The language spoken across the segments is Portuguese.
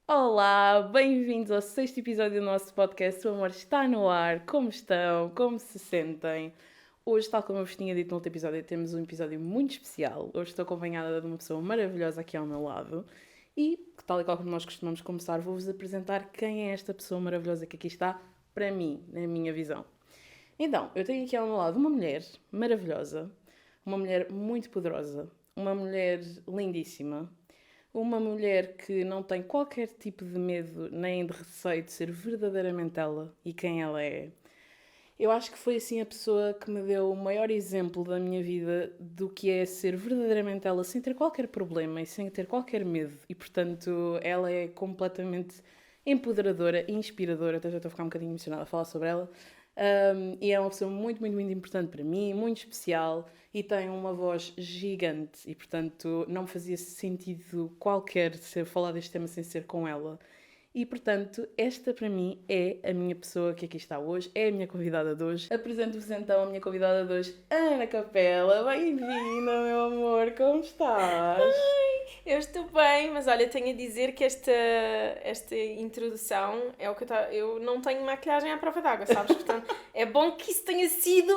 Olá, bem-vindos ao sexto episódio do nosso podcast. O amor está no ar. Como estão? Como se sentem? Hoje, tal como eu vos tinha dito no outro episódio, temos um episódio muito especial. Hoje estou acompanhada de uma pessoa maravilhosa aqui ao meu lado. E, tal e qual como nós costumamos começar, vou-vos apresentar quem é esta pessoa maravilhosa que aqui está, para mim, na minha visão. Então, eu tenho aqui ao meu lado uma mulher maravilhosa, uma mulher muito poderosa, uma mulher lindíssima, uma mulher que não tem qualquer tipo de medo nem de receio de ser verdadeiramente ela e quem ela é. Eu acho que foi assim a pessoa que me deu o maior exemplo da minha vida do que é ser verdadeiramente ela sem ter qualquer problema e sem ter qualquer medo. E portanto, ela é completamente empoderadora e inspiradora. Até já estou a ficar um bocadinho emocionada a falar sobre ela. E é uma pessoa muito, muito, muito importante para mim, muito especial e tem uma voz gigante. E portanto, não me fazia sentido qualquer ser falar deste tema sem ser com ela. E, portanto, esta para mim é a minha pessoa que aqui está hoje, é a minha convidada de hoje. Apresento-vos então a minha convidada de hoje, Ana Capela. Bem-vinda, meu amor, como estás? Eu estou bem, mas olha, tenho a dizer que esta introdução é o que eu não tenho maquilhagem à prova d'água, sabes? Portanto, é bom que isso tenha sido.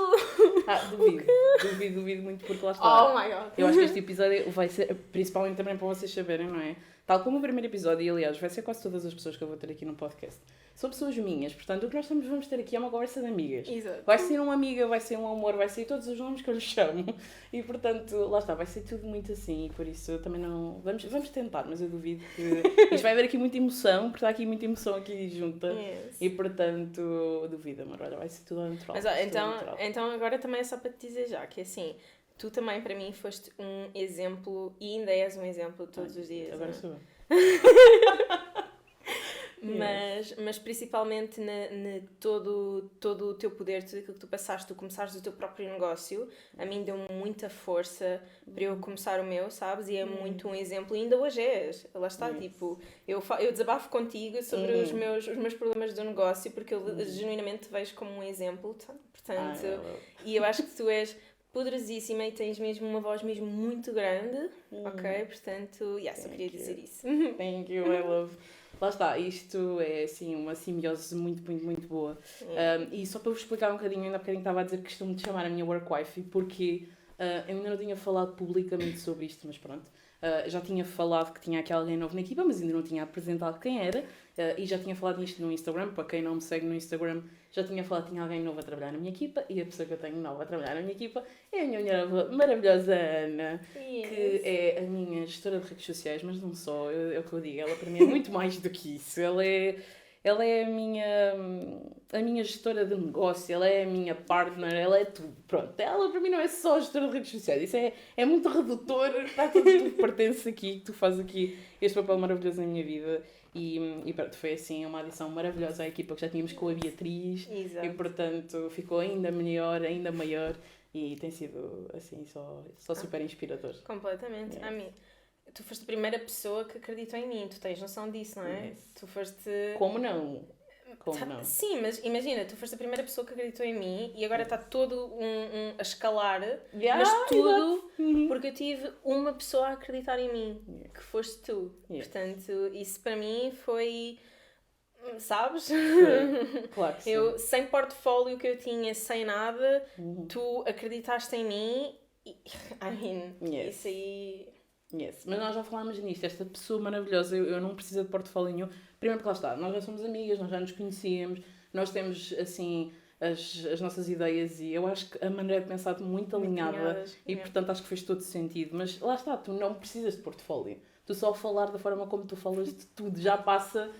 Duvido muito porque lá está. Oh my god. Eu acho que este episódio vai ser, principalmente também para vocês saberem, não é? Tal como o primeiro episódio, e aliás, vai ser quase todas as pessoas que eu vou ter aqui no podcast. São pessoas minhas, portanto, o que nós vamos ter aqui é uma conversa de amigas. Exato. Vai ser uma amiga, vai ser um amor, vai ser todos os nomes que eu lhe chamo. E, portanto, lá está, vai ser tudo muito assim. E por isso eu também não... Vamos tentar, mas eu duvido que... Isto vai haver aqui muita emoção, porque está aqui muita emoção aqui junta. Yes. E, portanto, duvido, amor. Olha, vai ser tudo ao natural. Mas olha, então agora também é só para te dizer já que assim, tu também para mim foste um exemplo e ainda és um exemplo todos os dias. Agora não é? sou eu. Mas principalmente todo o teu poder, tudo aquilo que tu passaste, tu começares o teu próprio negócio, a mim deu-me muita força para eu começar o meu, sabes? E é muito um exemplo, e ainda hoje és. Lá está, tipo, eu desabafo contigo sobre os meus problemas do negócio, porque eu genuinamente te vejo como um exemplo, portanto, e eu acho que tu és poderosíssima e tens mesmo uma voz mesmo muito grande, ok? Portanto, só queria dizer isso. Thank you, I love. Lá está, isto é assim uma simbiose muito, muito, muito boa. E só para vos explicar um bocadinho, ainda há bocadinho estava a dizer que costumo de chamar a minha work wife, porque eu ainda não tinha falado publicamente sobre isto, mas pronto. Já tinha falado que tinha aqui alguém novo na equipa, mas ainda não tinha apresentado quem era. E já tinha falado nisto no Instagram, para quem não me segue no Instagram, já tinha falado que tinha alguém novo a trabalhar na minha equipa, e a pessoa que eu tenho nova a trabalhar na minha equipa é a minha mulher maravilhosa Ana, que é a minha gestora de redes sociais, mas não só, é o que eu digo, ela para mim é muito mais do que isso. Ela é a minha gestora de negócio, ela é a minha partner, ela é tudo. Pronto, ela para mim não é só gestora de redes sociais, isso é muito redutor, está tudo pertence aqui, que tu fazes aqui este papel maravilhoso na minha vida. E pronto, foi assim uma adição maravilhosa à equipa que já tínhamos com a Beatriz. Exato. E portanto ficou ainda melhor, ainda maior. E tem sido assim só super inspirador. Completamente. Yes. A mim, tu foste a primeira pessoa que acreditou em mim, tu tens noção disso, não é? Yes. Tu foste. Como não? Como não? Sim, mas imagina, tu foste a primeira pessoa que acreditou em mim e agora está todo a escalar, mas tudo porque eu tive uma pessoa a acreditar em mim, que foste tu. Portanto, isso para mim foi. Sabes? Claro que sim. Eu, sem portfólio que eu tinha, sem nada, tu acreditaste em mim e, isso aí... Yes. Mas nós já falámos nisto, esta pessoa maravilhosa, eu não preciso de portfólio nenhum. Primeiro porque lá está, nós já somos amigas, nós já nos conhecíamos, nós temos assim as nossas ideias e eu acho que a maneira de pensar muito alinhada e portanto acho que fez todo sentido. Mas lá está, tu não precisas de portfólio. Tu só falar da forma como tu falas de tudo já passa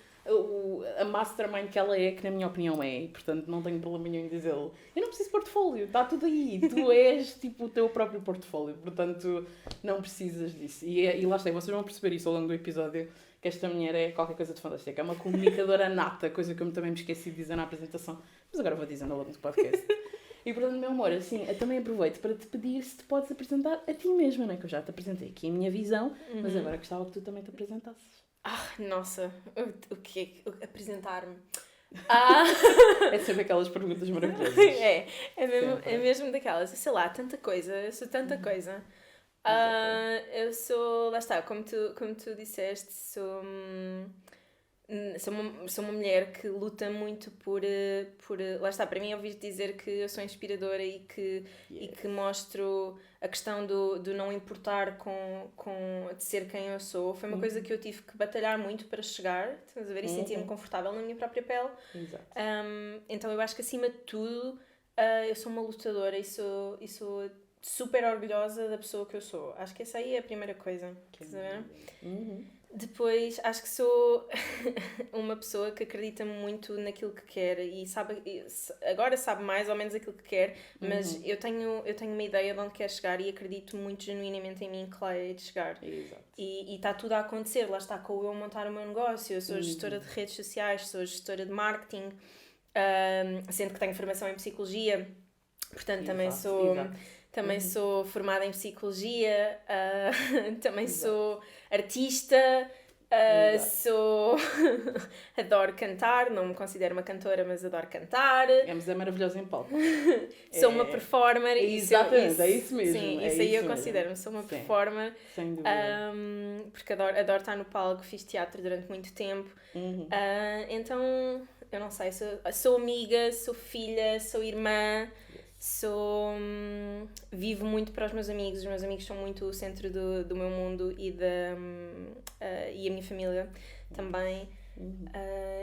a mastermind que ela é, que na minha opinião é, e portanto não tenho problema nenhum em dizê-lo. Eu não preciso de portfólio, está tudo aí, tu és tipo o teu próprio portfólio, portanto não precisas disso. E lá está, vocês vão perceber isso ao longo do episódio, que esta mulher é qualquer coisa de fantástica, é uma comunicadora nata, coisa que eu também me esqueci de dizer na apresentação, mas agora vou dizendo ao longo do podcast. E portanto, meu amor, assim, eu também aproveito para te pedir se te podes apresentar a ti mesma, não é? Que eu já te apresentei aqui a minha visão, mas agora gostava que tu também te apresentasses. Nossa, o que é apresentar-me? É sempre aquelas perguntas maravilhosas. É mesmo daquelas, sei lá, tanta coisa, eu sou tanta coisa. Eu sou, lá está, como tu disseste, sou sou uma mulher que luta muito lá está, para mim ouvir dizer que eu sou inspiradora e que mostro a questão do não importar de ser quem eu sou, foi uma coisa que eu tive que batalhar muito para chegar, estás a ver, e sentir-me confortável na minha própria pele. Exato. Então eu acho que acima de tudo eu sou uma lutadora e sou super orgulhosa da pessoa que eu sou. Acho que essa aí é a primeira coisa. Estás a ver? Depois, acho que sou uma pessoa que acredita muito naquilo que quer e agora sabe mais ou menos aquilo que quer, mas eu tenho uma ideia de onde quer chegar e acredito muito genuinamente em mim que lá é de chegar. Exato. E está tudo a acontecer. Lá está com eu montar o meu negócio. Eu sou gestora de redes sociais, sou gestora de marketing, sendo que tenho formação em psicologia, portanto também sou... Também sou formada em psicologia, também sou artista, adoro cantar, não me considero uma cantora, mas adoro cantar. Mas é maravilhosa em palco. Sou uma performer. Exatamente, é isso mesmo. Sim, isso aí eu considero-me, sou uma performer. Sem dúvida. Porque adoro estar no palco, fiz teatro durante muito tempo. Então, eu não sei, sou amiga, sou filha, sou irmã. Vivo muito para os meus amigos são muito o centro do meu mundo e a minha família também.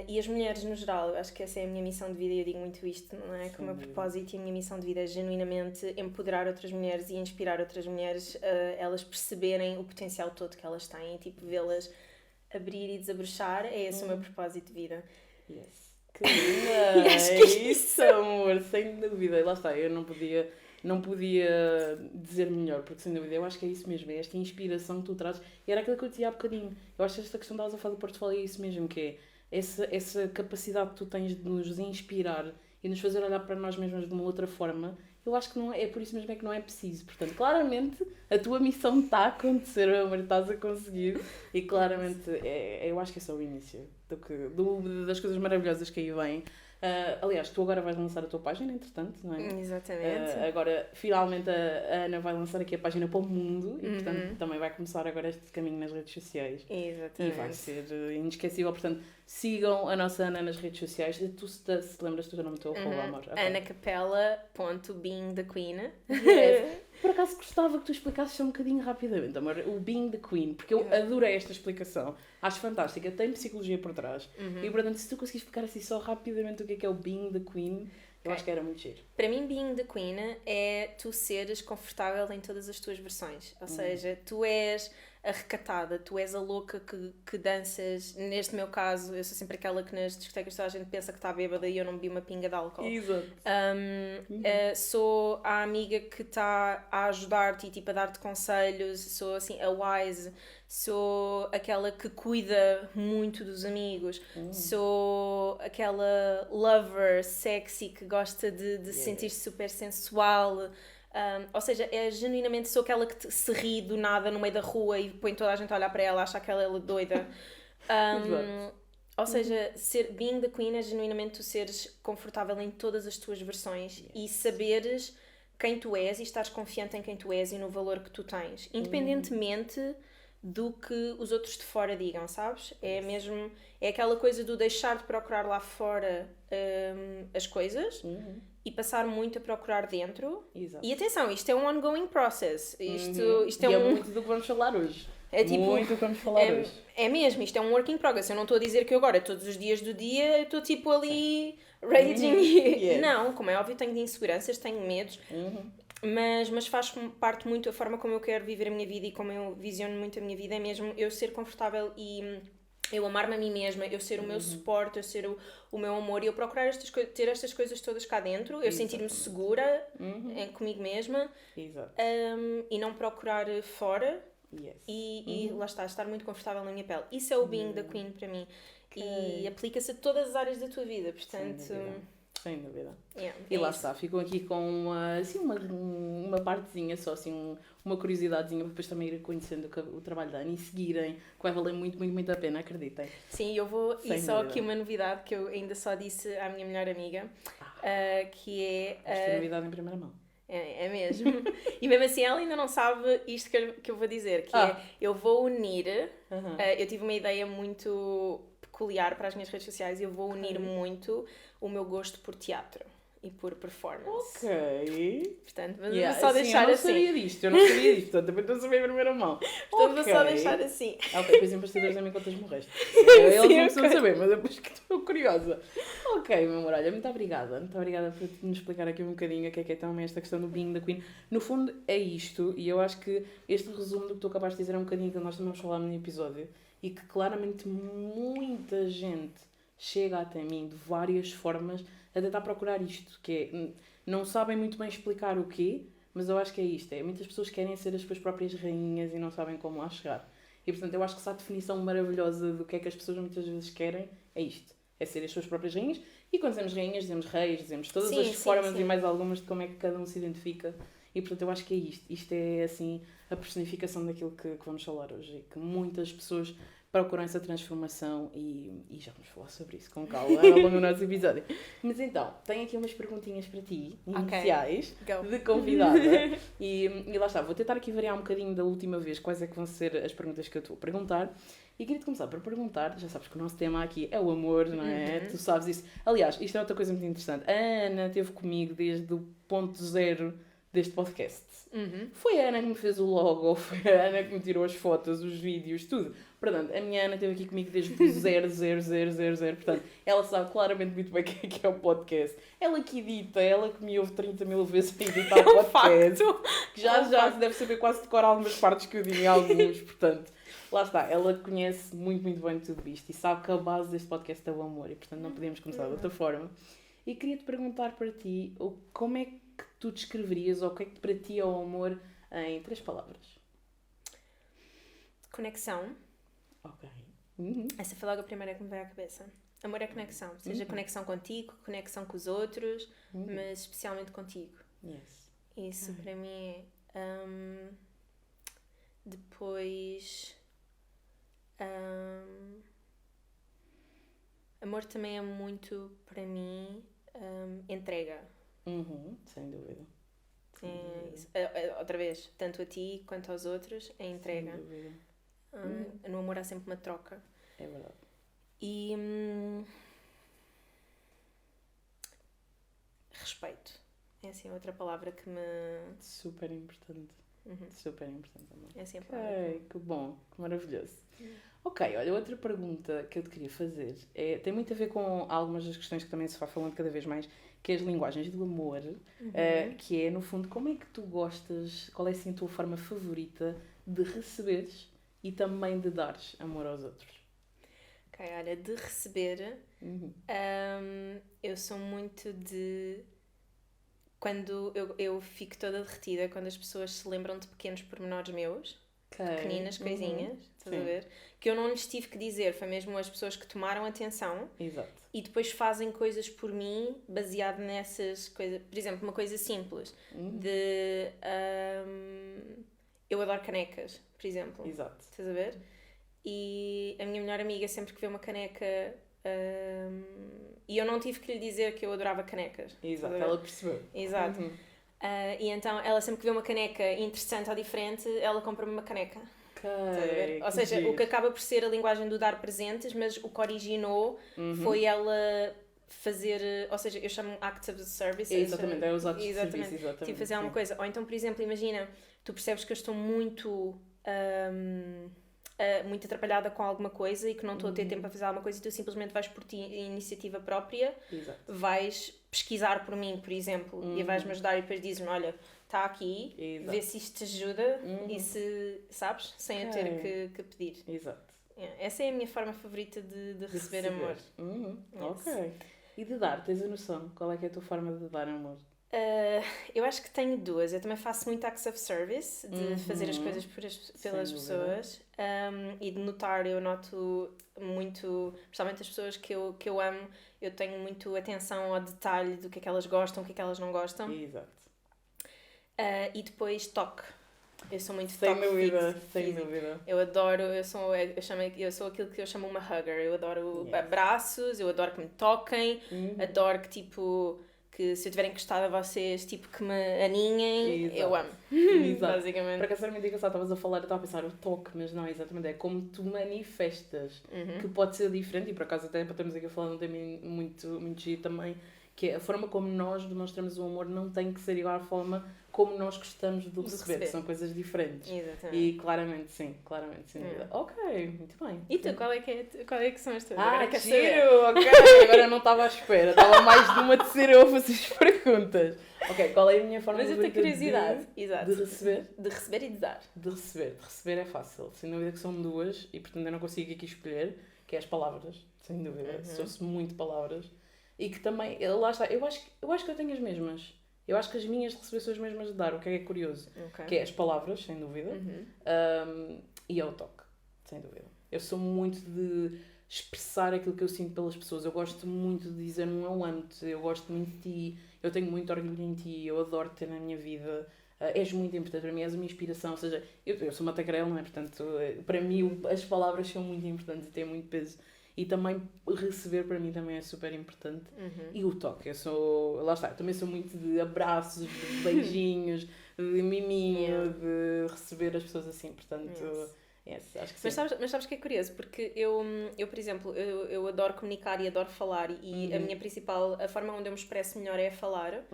E as mulheres no geral, eu acho que essa é a minha missão de vida e eu digo muito isto, não é? Que o meu propósito e a minha missão de vida é genuinamente empoderar outras mulheres e inspirar outras mulheres a elas perceberem o potencial todo que elas têm e tipo vê-las abrir e desabrochar. É esse o meu propósito de vida. Yes. Que linda! É isso, amor, sem dúvida. E lá está, eu não podia dizer melhor, porque sem dúvida eu acho que é isso mesmo, é esta inspiração que tu trazes. E era aquilo que eu dizia há bocadinho. Eu acho que esta questão da a falar do portfólio é isso mesmo, que é essa capacidade que tu tens de nos inspirar e nos fazer olhar para nós mesmos de uma outra forma. Eu acho que não é por isso mesmo que não é preciso. Portanto, claramente a tua missão está a acontecer, amor, estás a conseguir. E claramente eu acho que é só o início das coisas maravilhosas que aí vêm. Aliás, tu agora vais lançar a tua página, entretanto, não é? Exatamente. Agora, finalmente, a Ana vai lançar aqui a página para o mundo e, portanto, também vai começar agora este caminho nas redes sociais. Exatamente. E vai ser inesquecível. Portanto, sigam a nossa Ana nas redes sociais. Tu se lembras, tu já não me estou a falar, amor. Okay. anacapela.beingthequeen. Yes. Por acaso gostava que tu explicasses um bocadinho rapidamente, amor, o Being the Queen, porque eu adorei esta explicação. Acho fantástica, tem psicologia por trás. E, portanto, se tu conseguires explicar assim só rapidamente o que é o Being the Queen, eu acho que era muito giro. Para mim, Being the Queen é tu seres confortável em todas as tuas versões. Ou seja, tu és a recatada, tu és a louca que danças. Neste meu caso, eu sou sempre aquela que nas discotecas toda a gente pensa que está bêbada e eu não bebi uma pinga de álcool. Exato. Sou a amiga que está a ajudar-te e tipo, a dar-te conselhos. Sou assim, a wise. Sou aquela que cuida muito dos amigos. Sou aquela lover sexy que gosta de se sentir super sensual. Ou seja, genuinamente sou aquela que se ri do nada no meio da rua e põe toda a gente a olhar para ela, acha que ela é doida. Ou seja, being the queen é genuinamente tu seres confortável em todas as tuas versões e saberes quem tu és e estares confiante em quem tu és e no valor que tu tens, independentemente do que os outros de fora digam, sabes? É aquela coisa do deixar de procurar lá fora as coisas e passar muito a procurar dentro. Exato. E atenção, isto é um ongoing process. Isto é muito do que vamos falar hoje. É tipo, muito do que vamos falar hoje. É mesmo, isto é um work in progress. Eu não estou a dizer que agora, todos os dias do dia, eu estou tipo ali raging. Yes. Não, como é óbvio, tenho de inseguranças, tenho medos. Mas faz parte muito a forma como eu quero viver a minha vida e como eu visiono muito a minha vida. É mesmo eu ser confortável e eu amar-me a mim mesma, eu ser o meu suporte, eu ser o meu amor e eu procurar ter estas coisas todas cá dentro, eu sentir-me segura comigo mesma. Exato. E não procurar fora. Yes. E lá está, estar muito confortável na minha pele. Isso é o being the queen para mim. E aplica-se a todas as áreas da tua vida, portanto... Sem dúvida. Yeah, e lá está, ficam aqui com uma partezinha só, assim, uma curiosidadezinha para depois também ir conhecendo o trabalho da Ana e seguirem, que vai valer muito, muito, muito a pena, acreditem. Sim, eu vou... E só aqui uma novidade que eu ainda só disse à minha melhor amiga, que é... Esta novidade em primeira mão. É mesmo. E mesmo assim ela ainda não sabe isto que eu vou dizer, que é, eu vou unir... eu tive uma ideia muito peculiar para as minhas redes sociais. Eu vou unir muito o meu gosto por teatro e por performance. Ok. Portanto, vamos só deixar assim. Eu não sabia disto, portanto, também estou a saber em primeira mão. Portanto, vou só deixar assim. Ok, depois em bastidores também contas-me o resto. Eles não precisam ok. saber, mas depois que estou curiosa. Ok, meu amor, olha, muito obrigada. Muito obrigada por nos explicar aqui um bocadinho o que é também esta questão do Being the Queen. No fundo, é isto, e eu acho que este resumo do que tu acabaste de dizer é um bocadinho que nós também vamos falar no episódio, e que claramente muita gente chega até mim de várias formas a tentar procurar isto, que é, não sabem muito bem explicar o quê, mas eu acho que é isto, é muitas pessoas querem ser as suas próprias rainhas e não sabem como lá chegar. E portanto eu acho que essa definição maravilhosa do que é que as pessoas muitas vezes querem é isto, é ser as suas próprias rainhas, e quando dizemos rainhas dizemos reis, dizemos todas as formas e mais algumas de como é que cada um se identifica, e portanto eu acho que é isto é assim a personificação daquilo que vamos falar hoje, e que muitas pessoas procuram essa transformação e já vamos falar sobre isso com calma ao longo do nosso episódio. Mas então, tenho aqui umas perguntinhas para ti, iniciais, de convidada. E lá está, vou tentar aqui variar um bocadinho da última vez quais é que vão ser as perguntas que eu estou a perguntar. E queria-te começar por perguntar, já sabes que o nosso tema aqui é o amor, não é? Tu sabes isso. Aliás, isto é outra coisa muito interessante. A Ana esteve comigo desde o ponto zero deste podcast. Foi a Ana que me fez o logo, foi a Ana que me tirou as fotos, os vídeos, tudo. Portanto, a minha Ana esteve aqui comigo desde o 00000. Portanto, ela sabe claramente muito bem o que é o podcast. Ela que edita, ela que me ouve 30 mil vezes a editar o podcast. Que já deve saber quase decorar algumas partes que eu digo em alguns. Portanto, lá está. Ela conhece muito, muito bem tudo isto e sabe que a base deste podcast é o amor. E, portanto, não podemos começar de outra forma. E queria-te perguntar para ti, como é que tu descreverias, ou o que é que para ti é o amor em 3 palavras? Conexão. Ok. Essa foi logo a primeira que me veio à cabeça. Amor é conexão. Seja conexão contigo, conexão com os outros, mas especialmente contigo. Yes. Isso para mim é... depois... amor também é muito, para mim, entrega. Sem dúvida. Outra vez, tanto a ti quanto aos outros, é entrega. Sem dúvida. No amor há sempre uma troca. É verdade. E respeito. É assim outra palavra que me... Super importante. Super importante também. É assim a palavra. Ok, que bom, que maravilhoso. Ok, olha, outra pergunta que eu te queria fazer tem muito a ver com algumas das questões que também se vai falando cada vez mais, que é as linguagens do amor, que é, no fundo, como é que tu gostas, qual é assim a tua forma favorita de receberes e também de dares amor aos outros? Ok, olha, de receber, eu sou muito de... Quando eu fico toda derretida, quando as pessoas se lembram de pequenos pormenores meus, pequeninas coisinhas, estás a ver? Que eu não lhes tive que dizer, foi mesmo as pessoas que tomaram atenção. Exato. E depois fazem coisas por mim baseado nessas coisas. Por exemplo, uma coisa simples de... eu adoro canecas, por exemplo. Exato. Estás a ver? E a minha melhor amiga, sempre que vê uma caneca... e eu não tive que lhe dizer que eu adorava canecas. Exato, ela percebeu. Exato. E então, ela sempre que vê uma caneca interessante ou diferente, ela compra-me uma caneca. Okay, ou seja, giro. o que acaba por ser a linguagem do dar presentes, mas o que originou foi ela fazer, ou seja, eu chamo acts of service. Exatamente, é os atos de serviço, exatamente. Tipo fazer alguma coisa. Ou então, por exemplo, imagina, tu percebes que eu estou muito muito atrapalhada com alguma coisa e que não estou a ter tempo a fazer alguma coisa e tu simplesmente vais por ti em iniciativa própria. Exato. Vais pesquisar por mim, por exemplo, e vais-me ajudar e depois dizes-me, olha, está aqui, Exato. vê se isto te ajuda e se, sabes, sem eu ter que pedir. Exato. Essa é a minha forma favorita de receber amor. Ok. E de dar, tens a noção? Qual é que é a tua forma de dar amor? Eu acho que tenho 2. Eu também faço muito acts of service, de fazer as coisas pelas pessoas. E de notar, eu noto muito, principalmente as pessoas que eu amo, eu tenho muito atenção ao detalhe do que é que elas gostam, o que é que elas não gostam. Exato. E depois toque. Eu sou muito sem toque dúvida, físico. Sem dúvida. Eu adoro, eu sou aquilo que eu chamo uma hugger. Eu adoro abraços, eu adoro que me toquem, adoro que que se eu tiver encostado a vocês, tipo, que me aninhem, Exato. eu amo. Exato. Basicamente. Para cá, muito engraçado, estavas a falar, eu estava a pensar o toque, mas não, exatamente, é como tu manifestas, que pode ser diferente, e por acaso até estamos aqui a falar de um tema muito giro também, que é a forma como nós demonstramos o amor não tem que ser igual à forma como nós gostamos de receber, são coisas diferentes. Exatamente. E claramente, sim, sem dúvida. Ok, muito bem. E tu, qual é que são as tuas? Que giro, ok, agora eu não estava à espera, estava mais de uma de ser eu a fazer as perguntas. Ok, qual é a minha forma Mas eu tenho curiosidade. Exato. de receber? De receber e de dar. De receber é fácil, sem dúvida que são duas, e portanto eu não consigo aqui escolher, que é as palavras, sem dúvida, sou-se muito palavras, e que também, lá está, eu acho que eu tenho as mesmas. Eu acho que as minhas de receber são as mesmas de dar, o que é curioso. Okay. Que é as palavras, sem dúvida, e é o toque, sem dúvida. Eu sou muito de expressar aquilo que eu sinto pelas pessoas. Eu gosto muito de dizer um eu amo-te, eu gosto muito de ti, eu tenho muito orgulho em ti, eu adoro te ter na minha vida. És muito importante para mim, és uma inspiração. Ou seja, eu sou uma tagarela, não é? Portanto, para mim as palavras são muito importantes e têm muito peso. E também receber para mim também é super importante. E o toque, lá está, eu também sou muito de abraços, de beijinhos, de miminho, de receber as pessoas assim, portanto, acho que sim. Mas sabes que é curioso, porque eu por exemplo, eu adoro comunicar e adoro falar, e a forma onde eu me expresso melhor é a falar.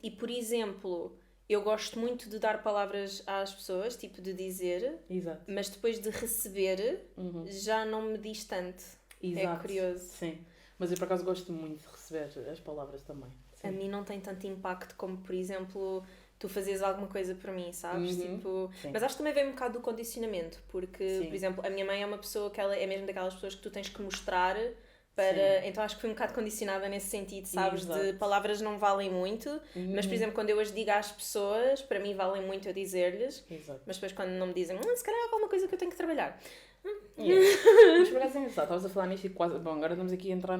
E por exemplo, eu gosto muito de dar palavras às pessoas, tipo de dizer, Exato. mas depois de receber já não me diz tanto. Exato. É curioso. Sim, mas eu por acaso gosto muito de receber as palavras também. Sim. A mim não tem tanto impacto como, por exemplo, tu fazes alguma coisa por mim, sabes? Tipo, mas acho que também vem um bocado do condicionamento, porque, por exemplo, a minha mãe é uma pessoa que ela é mesmo daquelas pessoas que tu tens que mostrar para... Então acho que fui um bocado condicionada nesse sentido, sabes? Exato. De palavras não valem muito, mas, por exemplo, quando eu as digo às pessoas, para mim valem muito eu dizer-lhes, mas depois quando não me dizem, se calhar há alguma coisa que eu tenho que trabalhar. Mas por acaso é engraçado, estavas a falar nisto e quase... Bom, agora estamos aqui a entrar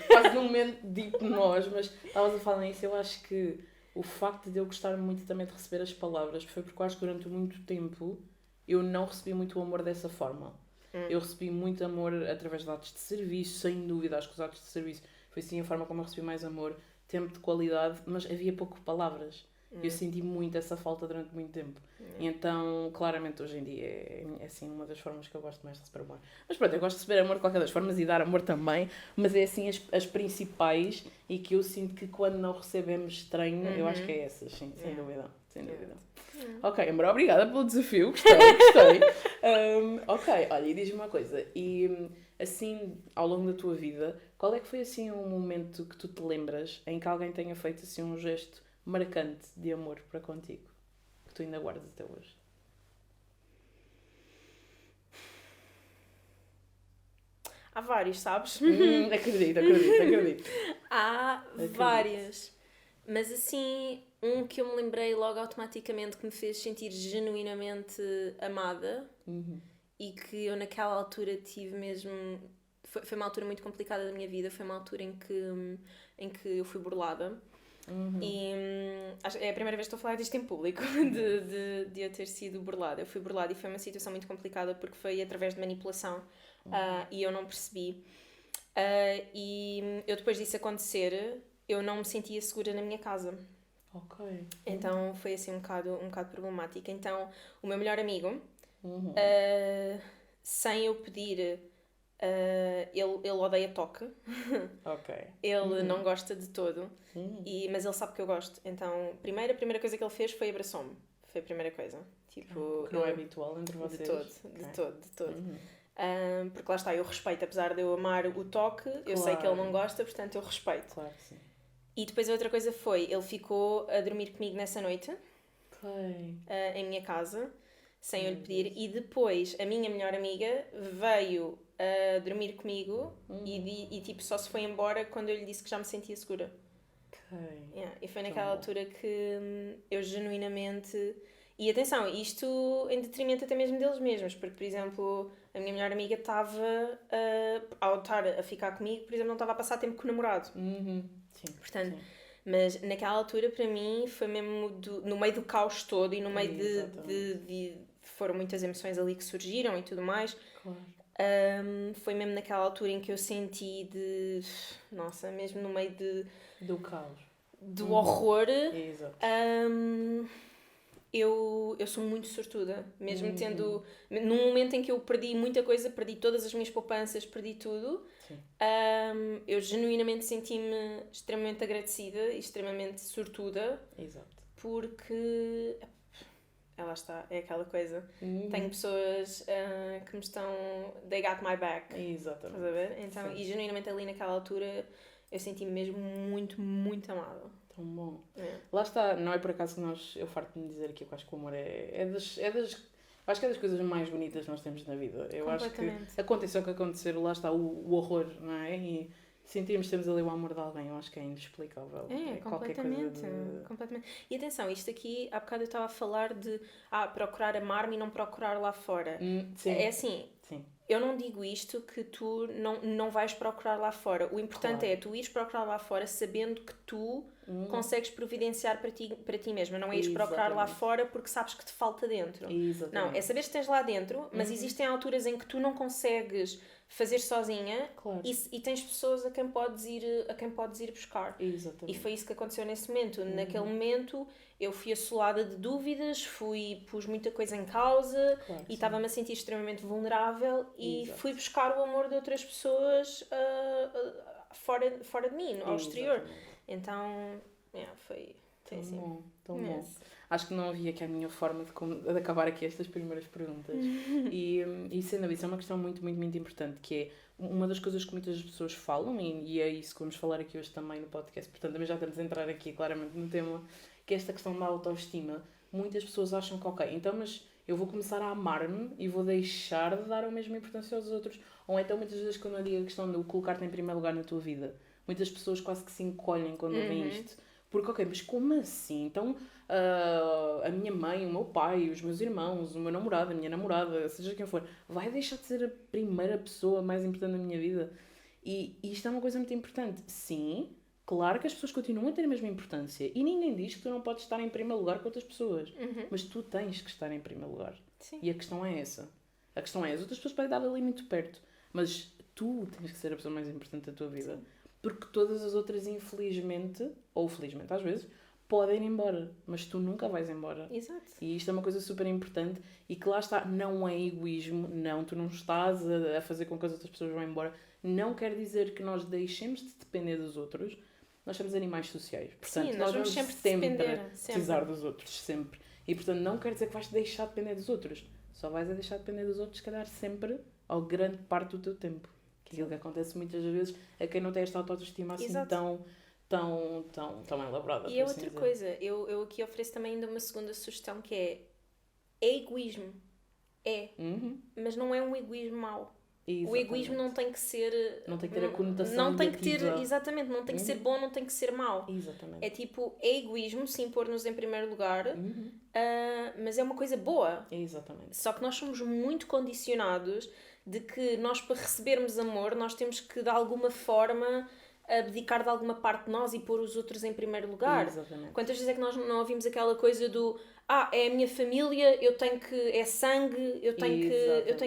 quase num momento deep nós, mas estavas a falar nisso, eu acho que o facto de eu gostar muito também de receber as palavras foi porque eu acho que durante muito tempo eu não recebi muito o amor dessa forma. Eu recebi muito amor através de atos de serviço, sem dúvida, acho que os atos de serviço foi sim a forma como eu recebi mais amor, tempo de qualidade, mas havia pouco palavras. Eu senti muito essa falta durante muito tempo. E então, claramente, hoje em dia é assim uma das formas que eu gosto mais de receber amor. Mas pronto, eu gosto de receber amor de qualquer das formas e dar amor também, mas é assim as principais e que eu sinto que quando não recebemos estranho, eu acho que é essas, sim, sem dúvida. Sem dúvida. Ok, Amber, obrigada pelo desafio, gostei. Ok, olha, e diz-me uma coisa, e assim, ao longo da tua vida, qual é que foi assim um momento que tu te lembras em que alguém tenha feito assim um gesto marcante de amor para contigo, que tu ainda guardas até hoje? Há vários, sabes? Acredito. Há vários. Mas assim, um que eu me lembrei logo automaticamente que me fez sentir genuinamente amada e que eu naquela altura tive mesmo... Foi uma altura muito complicada da minha vida, foi uma altura em que eu fui burlada. E é a primeira vez que estou a falar disto em público, de eu ter sido burlada. Eu fui burlada e foi uma situação muito complicada porque foi através de manipulação e eu não percebi. E eu depois disso acontecer, eu não me sentia segura na minha casa. Ok. Então foi assim um bocado problemático. Então o meu melhor amigo, sem eu pedir... ele odeia toque. Ele não gosta de todo, mas ele sabe que eu gosto. Então a primeira coisa que ele fez foi abraçou-me. Foi a primeira coisa. Tipo, que não é habitual entre vocês. De todo. Porque lá está, eu respeito, apesar de eu amar o toque, eu sei que ele não gosta, portanto eu respeito. Claro que sim. E depois a outra coisa foi, ele ficou a dormir comigo nessa noite, em minha casa, sem eu lhe pedir, e depois a minha melhor amiga veio a dormir comigo e tipo só se foi embora quando eu lhe disse que já me sentia segura. E foi naquela altura que eu genuinamente... E atenção, isto em detrimento até mesmo deles mesmos, porque, por exemplo, a minha melhor amiga estava, ao estar a ficar comigo, por exemplo, não estava a passar tempo com o namorado. Sim, portanto, mas naquela altura, para mim, foi mesmo no meio do caos todo e no meio de foram muitas emoções ali que surgiram e tudo mais. Foi mesmo naquela altura em que eu senti nossa, mesmo no meio Do caos. do horror. Exato. Eu sou muito sortuda, mesmo tendo... Num momento em que eu perdi muita coisa, perdi todas as minhas poupanças, perdi tudo, eu genuinamente senti-me extremamente agradecida e extremamente sortuda. Exato. Porque... Lá está, é aquela coisa. Tenho pessoas que me estão... They got my back. Exatamente. Estás a ver? Então, e genuinamente ali naquela altura eu senti-me mesmo muito, muito amada. Tão bom. Lá está, não é por acaso que eu farto-me dizer aqui que eu acho que o amor acho que é das coisas mais bonitas que nós temos na vida. Eu acho que aconteça o que acontecer, lá está o horror, não é? E sentirmos que temos ali o amor de alguém, eu acho que é inexplicável. Completamente. E atenção, isto aqui, há bocado eu estava a falar de procurar amar-me e não procurar lá fora. Sim. É assim, sim. Eu não digo isto que tu não vais procurar lá fora. O importante é tu ires procurar lá fora sabendo que tu consegues providenciar para ti mesma. Não é ires procurar lá fora porque sabes que te falta dentro. Não, é saber que tens lá dentro, mas existem alturas em que tu não consegues fazer sozinha e tens pessoas a quem podes ir buscar. Exatamente. E foi isso que aconteceu nesse momento. Naquele momento eu fui assolada de dúvidas, pus muita coisa em causa e estava-me a sentir extremamente vulnerável e fui buscar o amor de outras pessoas fora de mim, ao exterior. Então, foi assim. Tão bom. Acho que não havia aqui a minha forma de acabar aqui estas primeiras perguntas. E sendo isso é uma questão muito, muito, muito importante, que é uma das coisas que muitas pessoas falam, e é isso que vamos falar aqui hoje também no podcast, portanto também já estamos a entrar aqui claramente no tema, que é esta questão da autoestima. Muitas pessoas acham que, ok, então mas eu vou começar a amar-me e vou deixar de dar a mesma importância aos outros. Ou então muitas vezes quando eu digo a questão de eu colocar-te em primeiro lugar na tua vida, muitas pessoas quase que se encolhem quando ouvem isto. Porque, ok, mas como assim? Então, a minha mãe, o meu pai, os meus irmãos, o meu namorado, a minha namorada, seja quem for, vai deixar de ser a primeira pessoa mais importante da minha vida? E isto é uma coisa muito importante. Sim, claro que as pessoas continuam a ter a mesma importância. E ninguém diz que tu não podes estar em primeiro lugar com outras pessoas. Mas tu tens que estar em primeiro lugar. Sim. E a questão é essa. A questão é, as outras pessoas podem estar ali muito perto. Mas tu tens que ser a pessoa mais importante da tua vida. Sim. Porque todas as outras, infelizmente, ou felizmente às vezes, podem ir embora. Mas tu nunca vais embora. Exato. E isto é uma coisa super importante. E que lá está, não é egoísmo. Não, tu não estás a fazer com que as outras pessoas vão embora. Não quer dizer que nós deixemos de depender dos outros. Nós somos animais sociais. Portanto, sim, nós vamos sempre precisar dos outros. Sempre. E portanto, não quer dizer que vais deixar de depender dos outros. Só vais a deixar de depender dos outros, se calhar, sempre, ou grande parte do teu tempo. Que é aquilo que acontece muitas vezes a quem não tem esta autoestima assim tão elaborada. E é outra coisa, eu aqui ofereço também ainda uma segunda sugestão que é egoísmo. Mas não é um egoísmo mau. Exatamente. O egoísmo não tem que ser... Não tem que ter a conotação não tem negativa. que ter, exatamente, não tem que ser bom, não tem que ser mau. Exatamente. É tipo, é egoísmo, sim, pôr-nos em primeiro lugar, mas é uma coisa boa. Exatamente. Só que nós somos muito condicionados de que nós, para recebermos amor, nós temos que, de alguma forma, abdicar de alguma parte de nós e pôr os outros em primeiro lugar. Exatamente. Quantas vezes é que nós não ouvimos aquela coisa do é a minha família, eu tenho que... é sangue, eu tenho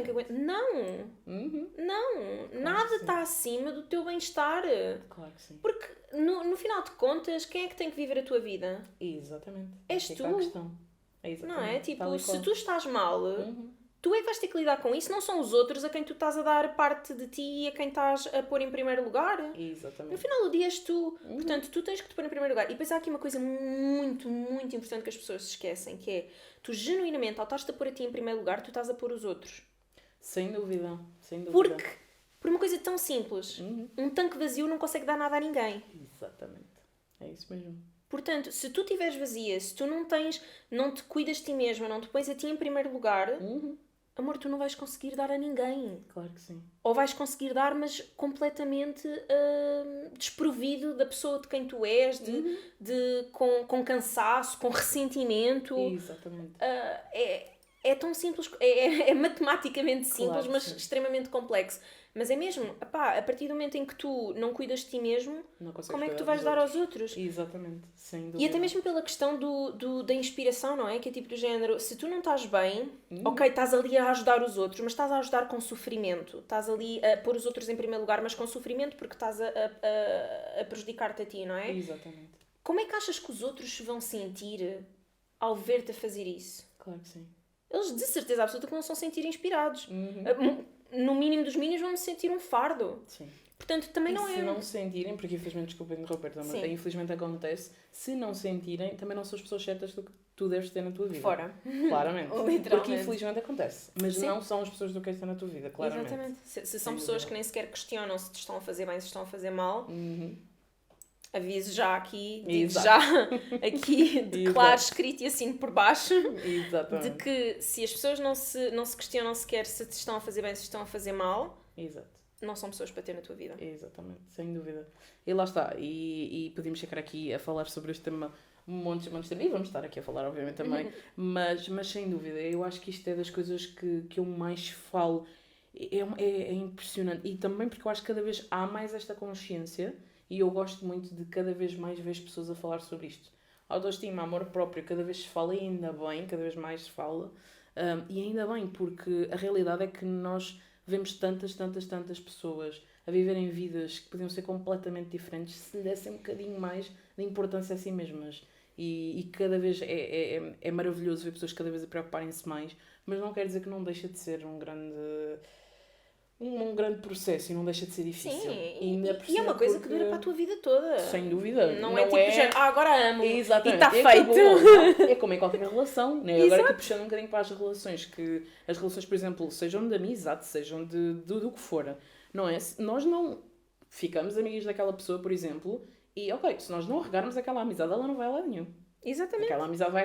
que aguentar... Não! Não! Claro, nada está acima do teu bem-estar. Claro que sim. Porque, no final de contas, quem é que tem que viver a tua vida? Exatamente. És tu. É a questão. Não é? Tipo, se tu estás mal... Tu é que vais ter que lidar com isso, não são os outros a quem tu estás a dar parte de ti e a quem estás a pôr em primeiro lugar. Exatamente. No final do dia és tu. Portanto, tu tens que te pôr em primeiro lugar. E depois há aqui uma coisa muito, muito importante que as pessoas se esquecem, que é, tu genuinamente, ao estás-te a pôr a ti em primeiro lugar, tu estás a pôr os outros. Sem dúvida. Porque, por uma coisa tão simples, um tanque vazio não consegue dar nada a ninguém. Exatamente. É isso mesmo. Portanto, se tu estiveres vazia, se tu não te cuidas de ti mesma, não te pões a ti em primeiro lugar... Amor, tu não vais conseguir dar a ninguém. Claro que sim. Ou vais conseguir dar, mas completamente desprovido da pessoa de quem tu és, com cansaço, com ressentimento. Exatamente. É é tão simples, é matematicamente simples, Claro, mas sim. extremamente complexo. Mas é mesmo, epá, a partir do momento em que tu não cuidas de ti mesmo, Não consegues como é que tu cuidar vais dos dar aos outros? Exatamente, sem dúvida. E até mesmo pela questão da inspiração, não é? Que é tipo do género, se tu não estás bem, ok, estás ali a ajudar os outros, mas estás a ajudar com sofrimento. Estás ali a pôr os outros em primeiro lugar, mas com sofrimento porque estás a prejudicar-te a ti, não é? Exatamente. Como é que achas que os outros se vão sentir ao ver-te a fazer isso? Claro que sim. Eles de certeza absoluta que não se vão sentir inspirados. Uhum. No mínimo dos mínimos vão se sentir um fardo. Sim. Portanto, também E não se é... não sentirem, porque infelizmente, desculpa interromper também, Sim. infelizmente acontece, se não sentirem, também não são as pessoas certas que tu deves ter na tua vida. Fora. Claramente. Literalmente. Porque infelizmente acontece. Mas Sim. não são as pessoas que tu queres ter na tua vida, claramente. Exatamente. Se são Sem pessoas dúvida. que nem sequer questionam se te estão a fazer bem, se estão a fazer mal, Uhum. aviso já aqui, digo Exato. já aqui, declaro Exato. escrito e assim por baixo, Exatamente. de que se as pessoas não se questionam sequer se te estão a fazer bem, se estão a fazer mal, Exato. não são pessoas para ter na tua vida. Exatamente, sem dúvida. E lá está, e podemos chegar aqui a falar sobre este tema montes de tempo, e vamos estar aqui a falar obviamente também, mas sem dúvida, eu acho que isto é das coisas que eu mais falo, é impressionante, e também porque eu acho que cada vez há mais esta consciência, e eu gosto muito de cada vez mais ver as pessoas a falar sobre isto. Autoestima, amor próprio, cada vez se fala, e ainda bem, cada vez mais se fala, e ainda bem, porque a realidade é que nós vemos tantas pessoas a viverem vidas que podiam ser completamente diferentes se lhe dessem um bocadinho mais de importância a si mesmas. E cada vez é maravilhoso ver pessoas cada vez a preocuparem-se mais, mas não quer dizer que não deixa de ser um grande processo e não deixa de ser difícil. Sim, ainda por e é cima uma coisa que porque- dura para a tua vida toda. Sem dúvida. Não é tipo de género, agora amo Exatamente. e está E feito. acabou. É como em qualquer relação, né? Agora Exato. aqui puxando um bocadinho para as relações, que as relações, por exemplo, sejam de amizade, sejam do que for, não é? Se nós não ficamos amigos daquela pessoa, por exemplo, e ok, se nós não regarmos aquela amizade, ela não vai a lado nenhum. Exatamente. Aquela amizade vai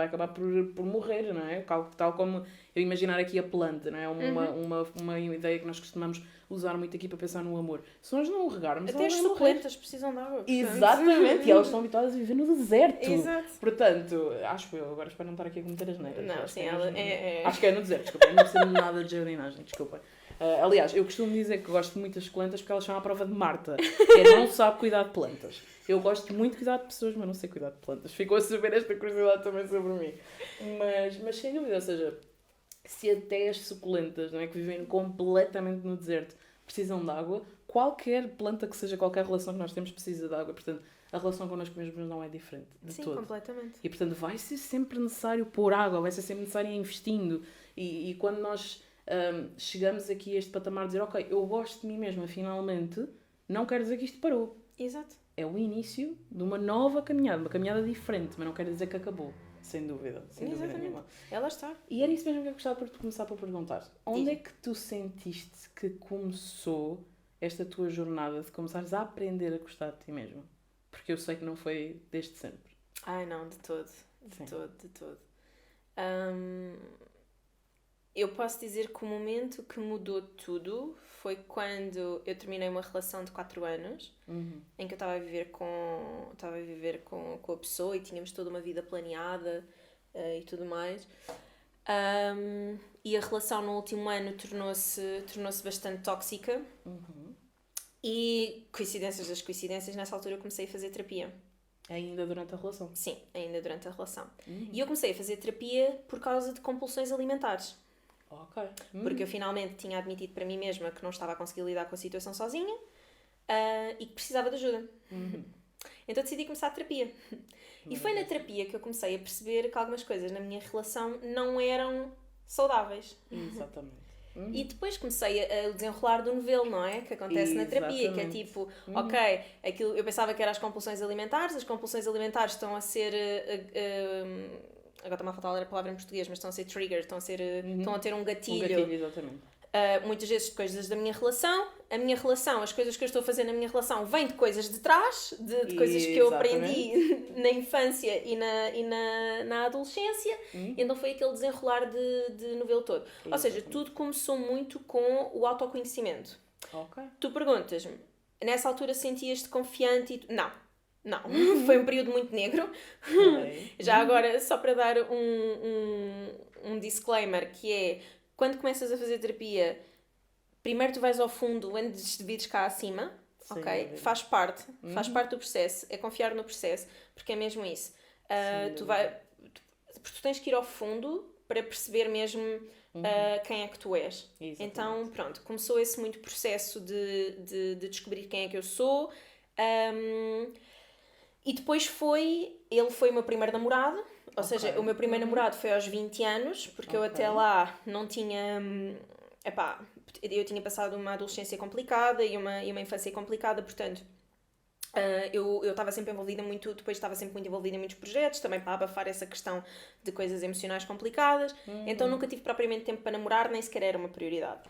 acabar por morrer, não é? Tal como eu imaginar aqui a planta, não é? Uma ideia que nós costumamos usar muito aqui para pensar no amor. Se nós não o regarmos, Até ela as vai morrer. suculentas precisam de água. portanto. Exatamente, e elas estão habituadas a viver no deserto. Exato. Portanto, acho eu, agora espero não estar aqui a cometer as neiras. Não, Acho sim, que ela mesmo- é... Acho que é no deserto, desculpa, não precisa nada de jardinagem, desculpa. Aliás, eu costumo dizer que gosto muito das plantas porque elas são à prova de Marta, que é não sabe cuidar de plantas. Eu gosto muito de cuidar de pessoas, mas não sei cuidar de plantas. Ficou a saber esta curiosidade também sobre mim. Mas sem dúvida, ou seja, se até as suculentas, não é, que vivem completamente no deserto, precisam de água, qualquer planta que seja, qualquer relação que nós temos precisa de água. Portanto, a relação connosco mesmos não é diferente de Sim, todo. completamente. E portanto vai ser sempre necessário pôr água, vai ser sempre necessário ir investindo. E quando nós chegamos aqui a este patamar de dizer, ok, eu gosto de mim mesma finalmente, não quer dizer que isto parou. Exato. É o início de uma nova caminhada, uma caminhada diferente, mas não quer dizer que acabou. Sem dúvida. Sem dúvida Exatamente. nenhuma. Ela está. E era isso mesmo que eu gostava de começar por perguntar. Onde é que tu sentiste que começou esta tua jornada de começares a aprender a gostar de ti mesmo? Porque eu sei que não foi desde sempre. Ai não, de todo. Sim. De todo. Eu posso dizer que o momento que mudou tudo foi quando eu terminei uma relação de 4 anos, em que eu estava a viver com a pessoa e tínhamos toda uma vida planeada e tudo mais. E a relação no último ano tornou-se bastante tóxica. E coincidências das coincidências, nessa altura eu comecei a fazer terapia. Ainda durante a relação? Sim, ainda durante a relação. E eu comecei a fazer terapia por causa de compulsões alimentares. Ok. Porque eu finalmente tinha admitido para mim mesma que não estava a conseguir lidar com a situação sozinha e que precisava de ajuda. Então decidi começar a terapia. E foi na terapia que eu comecei a perceber que algumas coisas na minha relação não eram saudáveis. Exatamente. E depois comecei a desenrolar do novelo, não é? Que acontece na terapia, que é Exatamente. tipo, ok, aquilo, eu pensava que eram as compulsões alimentares estão a ser, agora está-me a faltar a palavra em português, mas estão a ser trigger, estão a ter um Um gatilho. gatilho, exatamente. Muitas vezes de coisas da minha relação. A minha relação, as coisas que eu estou a fazer na minha relação vêm de coisas de trás, de coisas que eu aprendi na infância e na adolescência. Então foi aquele desenrolar de novelo todo. Ou seja, tudo começou muito com o autoconhecimento. Ok. Tu perguntas-me, nessa altura sentias-te confiante e Não. Foi um período muito negro. Ok. Já agora, só para dar um disclaimer, que é, quando começas a fazer terapia, primeiro tu vais ao fundo antes de vires cá acima, Sem ok? dúvida. Faz parte do processo, é confiar no processo, porque é mesmo isso. Porque tu tens que ir ao fundo para perceber mesmo quem é que tu és. Exatamente. Então, pronto, começou esse muito processo de descobrir quem é que eu sou. E depois ele foi o meu primeiro namorado, ou seja, o meu primeiro namorado foi aos 20 anos, porque eu até lá não tinha... eu tinha passado uma adolescência complicada e uma infância complicada, portanto... eu estava sempre envolvida muito, depois estava sempre muito envolvida em muitos projetos, também para abafar essa questão de coisas emocionais complicadas, então nunca tive propriamente tempo para namorar, nem sequer era uma prioridade.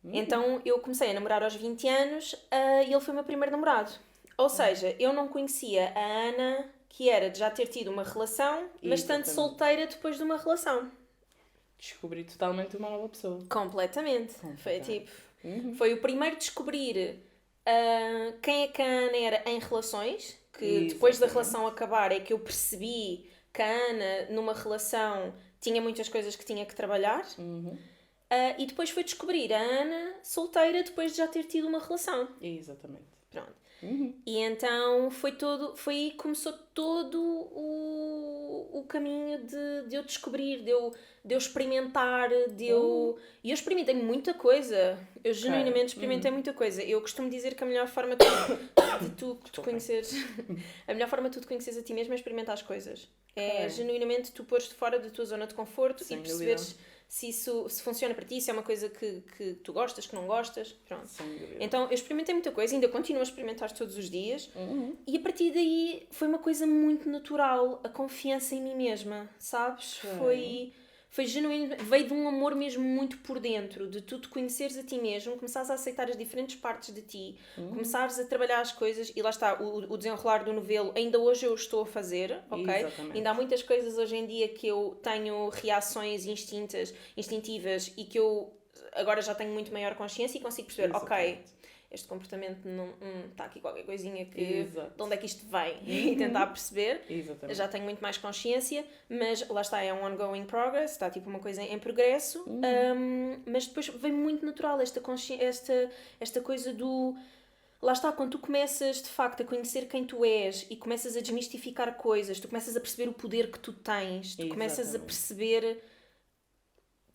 Então eu comecei a namorar aos 20 anos e ele foi o meu primeiro namorado. Ou seja, eu não conhecia a Ana, que era de já ter tido uma relação, mas tanto solteira depois de uma relação. Descobri totalmente uma nova pessoa. Completamente. Foi tipo... Foi o primeiro descobrir... quem é que a Ana era em relações, que depois da relação acabar é que eu percebi que a Ana numa relação tinha muitas coisas que tinha que trabalhar, e depois foi descobrir a Ana solteira depois de já ter tido uma relação. Exatamente. Pronto. E então foi aí que começou todo o caminho de eu descobrir, de eu experimentar, e eu experimentei muita coisa. Eu genuinamente experimentei muita coisa. Eu costumo dizer que a melhor forma de tu te conheceres a melhor forma de tu te conheceres a ti mesmo é experimentar as coisas. É genuinamente tu pôres-te fora da tua zona de conforto e perceberes se funciona para ti, se é uma coisa que tu gostas, que não gostas, pronto. Então eu experimentei muita coisa, ainda continuo a experimentar todos os dias, e a partir daí foi uma coisa muito natural, a confiança em mim mesma, sabes? Foi genuíno, veio de um amor mesmo muito por dentro, de tu te conheceres a ti mesmo, começares a aceitar as diferentes partes de ti, começares a trabalhar as coisas, e lá está, o desenrolar do novelo, ainda hoje eu estou a fazer, ok? Exatamente. Ainda há muitas coisas hoje em dia que eu tenho reações instintivas e que eu agora já tenho muito maior consciência e consigo perceber, ok, este comportamento não está aqui qualquer coisinha que de onde é que isto vem e tentar perceber. Já tenho muito mais consciência, mas lá está, é um ongoing progress, está tipo uma coisa em progresso, mas depois vem muito natural esta coisa do... Lá está, quando tu começas de facto a conhecer quem tu és e começas a desmistificar coisas, tu começas a perceber o poder que tu tens, tu começas a perceber...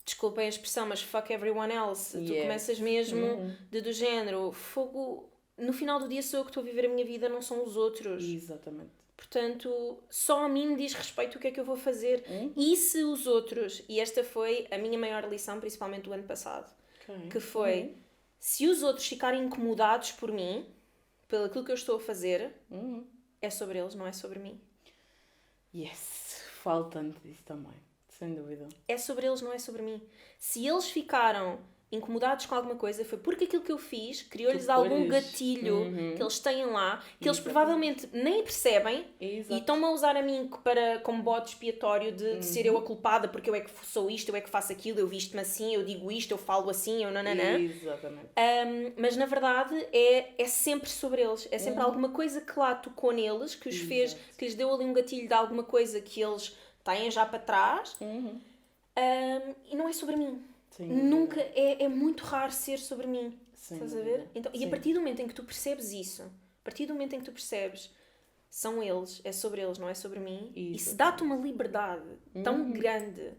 Desculpem a expressão, mas fuck everyone else. Tu começas mesmo do género, fogo, no final do dia sou eu que estou a viver a minha vida, não são os outros. Exatamente. Portanto, só a mim me diz respeito o que é que eu vou fazer. E se os outros, e esta foi a minha maior lição, principalmente do ano passado, que foi, se os outros ficarem incomodados por mim, pelo aquilo que eu estou a fazer, é sobre eles, não é sobre mim. Yes, falta-me disso também. Sem dúvida. É sobre eles, não é sobre mim. Se eles ficaram incomodados com alguma coisa, foi porque aquilo que eu fiz criou-lhes algum gatilho que eles têm lá, que eles provavelmente nem percebem e estão-me a usar a mim como bode expiatório de ser eu a culpada porque eu é que sou isto, eu é que faço aquilo, eu visto-me assim, eu digo isto, eu falo assim, eu nananã. Exatamente. Mas na verdade é sempre sobre eles. É sempre alguma coisa que lá tocou neles, que os fez, que lhes deu ali um gatilho de alguma coisa que eles... têm já para trás, e não é sobre mim. Nunca, é muito raro ser sobre mim. Estás a ver? Então, e a partir do momento em que tu percebes isso, a partir do momento em que tu percebes, são eles, é sobre eles, não é sobre mim, isso dá-te uma liberdade tão grande,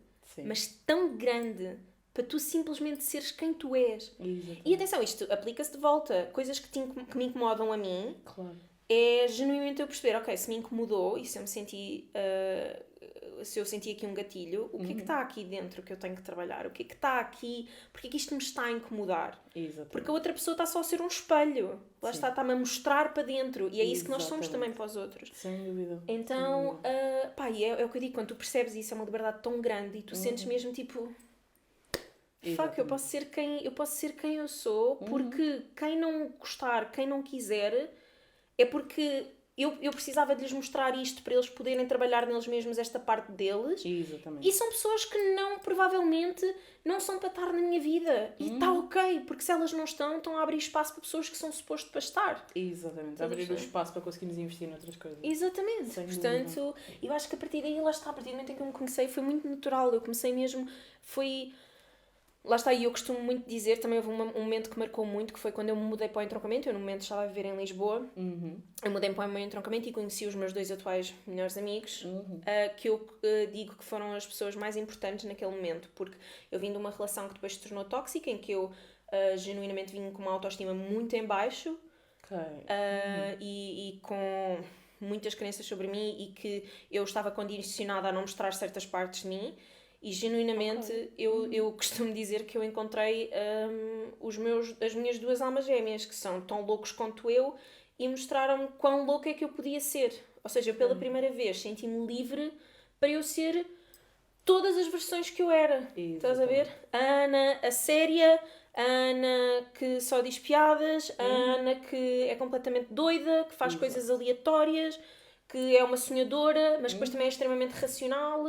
mas tão grande, para tu simplesmente seres quem tu és. E atenção, isto aplica-se de volta. Coisas que me incomodam a mim, é genuinamente eu perceber, ok, se me incomodou e se eu me senti... se eu senti aqui um gatilho, o que é que está aqui dentro que eu tenho que trabalhar? O que é que está aqui? Porque é que isto me está a incomodar? Porque a outra pessoa está só a ser um espelho. Lá está-me a mostrar para dentro. E é isso que nós somos também para os outros. Sem dúvida. Então, e é o que eu digo, quando tu percebes isso, é uma liberdade tão grande e tu sentes mesmo tipo... Fuck, eu posso ser quem eu sou, porque quem não gostar, quem não quiser, é porque eu precisava de lhes mostrar isto para eles poderem trabalhar neles mesmos esta parte deles. Exatamente. E são pessoas que provavelmente não são para estar na minha vida. E está ok, porque se elas não estão a abrir espaço para pessoas que são supostas para estar. Exatamente. Abrir o espaço para conseguirmos investir noutras coisas. Exatamente. Portanto, eu acho que a partir daí, lá está, a partir do momento em que eu me comecei, foi muito natural. Eu comecei mesmo, lá está, e eu costumo muito dizer, também houve um momento que marcou muito, que foi quando eu me mudei para o entroncamento. Eu no momento estava a viver em Lisboa. Eu mudei para o meu entroncamento e conheci os meus 2 atuais melhores amigos, que eu digo que foram as pessoas mais importantes naquele momento, porque eu vim de uma relação que depois se tornou tóxica, em que eu genuinamente vim com uma autoestima muito em baixo. E com muitas crenças sobre mim, e que eu estava condicionada a não mostrar certas partes de mim. E genuinamente eu costumo dizer que eu encontrei as minhas 2 almas gêmeas, que são tão loucos quanto eu, e mostraram-me quão louca é que eu podia ser. Ou seja, pela primeira vez senti-me livre para eu ser todas as versões que eu era. Exatamente. Estás a ver? A Ana a séria, a Ana que só diz piadas, a Ana que é completamente doida, que faz coisas aleatórias, que é uma sonhadora, mas que depois também é extremamente racional.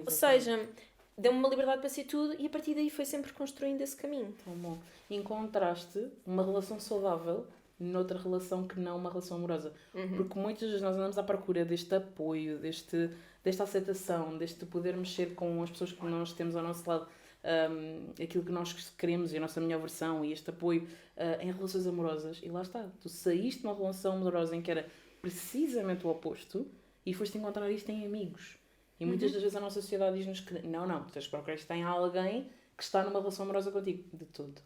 Ou seja, deu-me uma liberdade para ser tudo, e a partir daí foi sempre construindo esse caminho. Tão bom. Encontraste uma relação saudável noutra relação que não uma relação amorosa. Porque muitas vezes nós andamos à procura deste apoio, desta aceitação, deste poder mexer com as pessoas que nós temos ao nosso lado, aquilo que nós queremos e a nossa melhor versão, e este apoio em relações amorosas. E lá está, tu saíste de uma relação amorosa em que era precisamente o oposto e foste encontrar isto em amigos. E muitas das vezes a nossa sociedade diz-nos que não, tens de procurar isto em alguém que está numa relação amorosa contigo. De todo.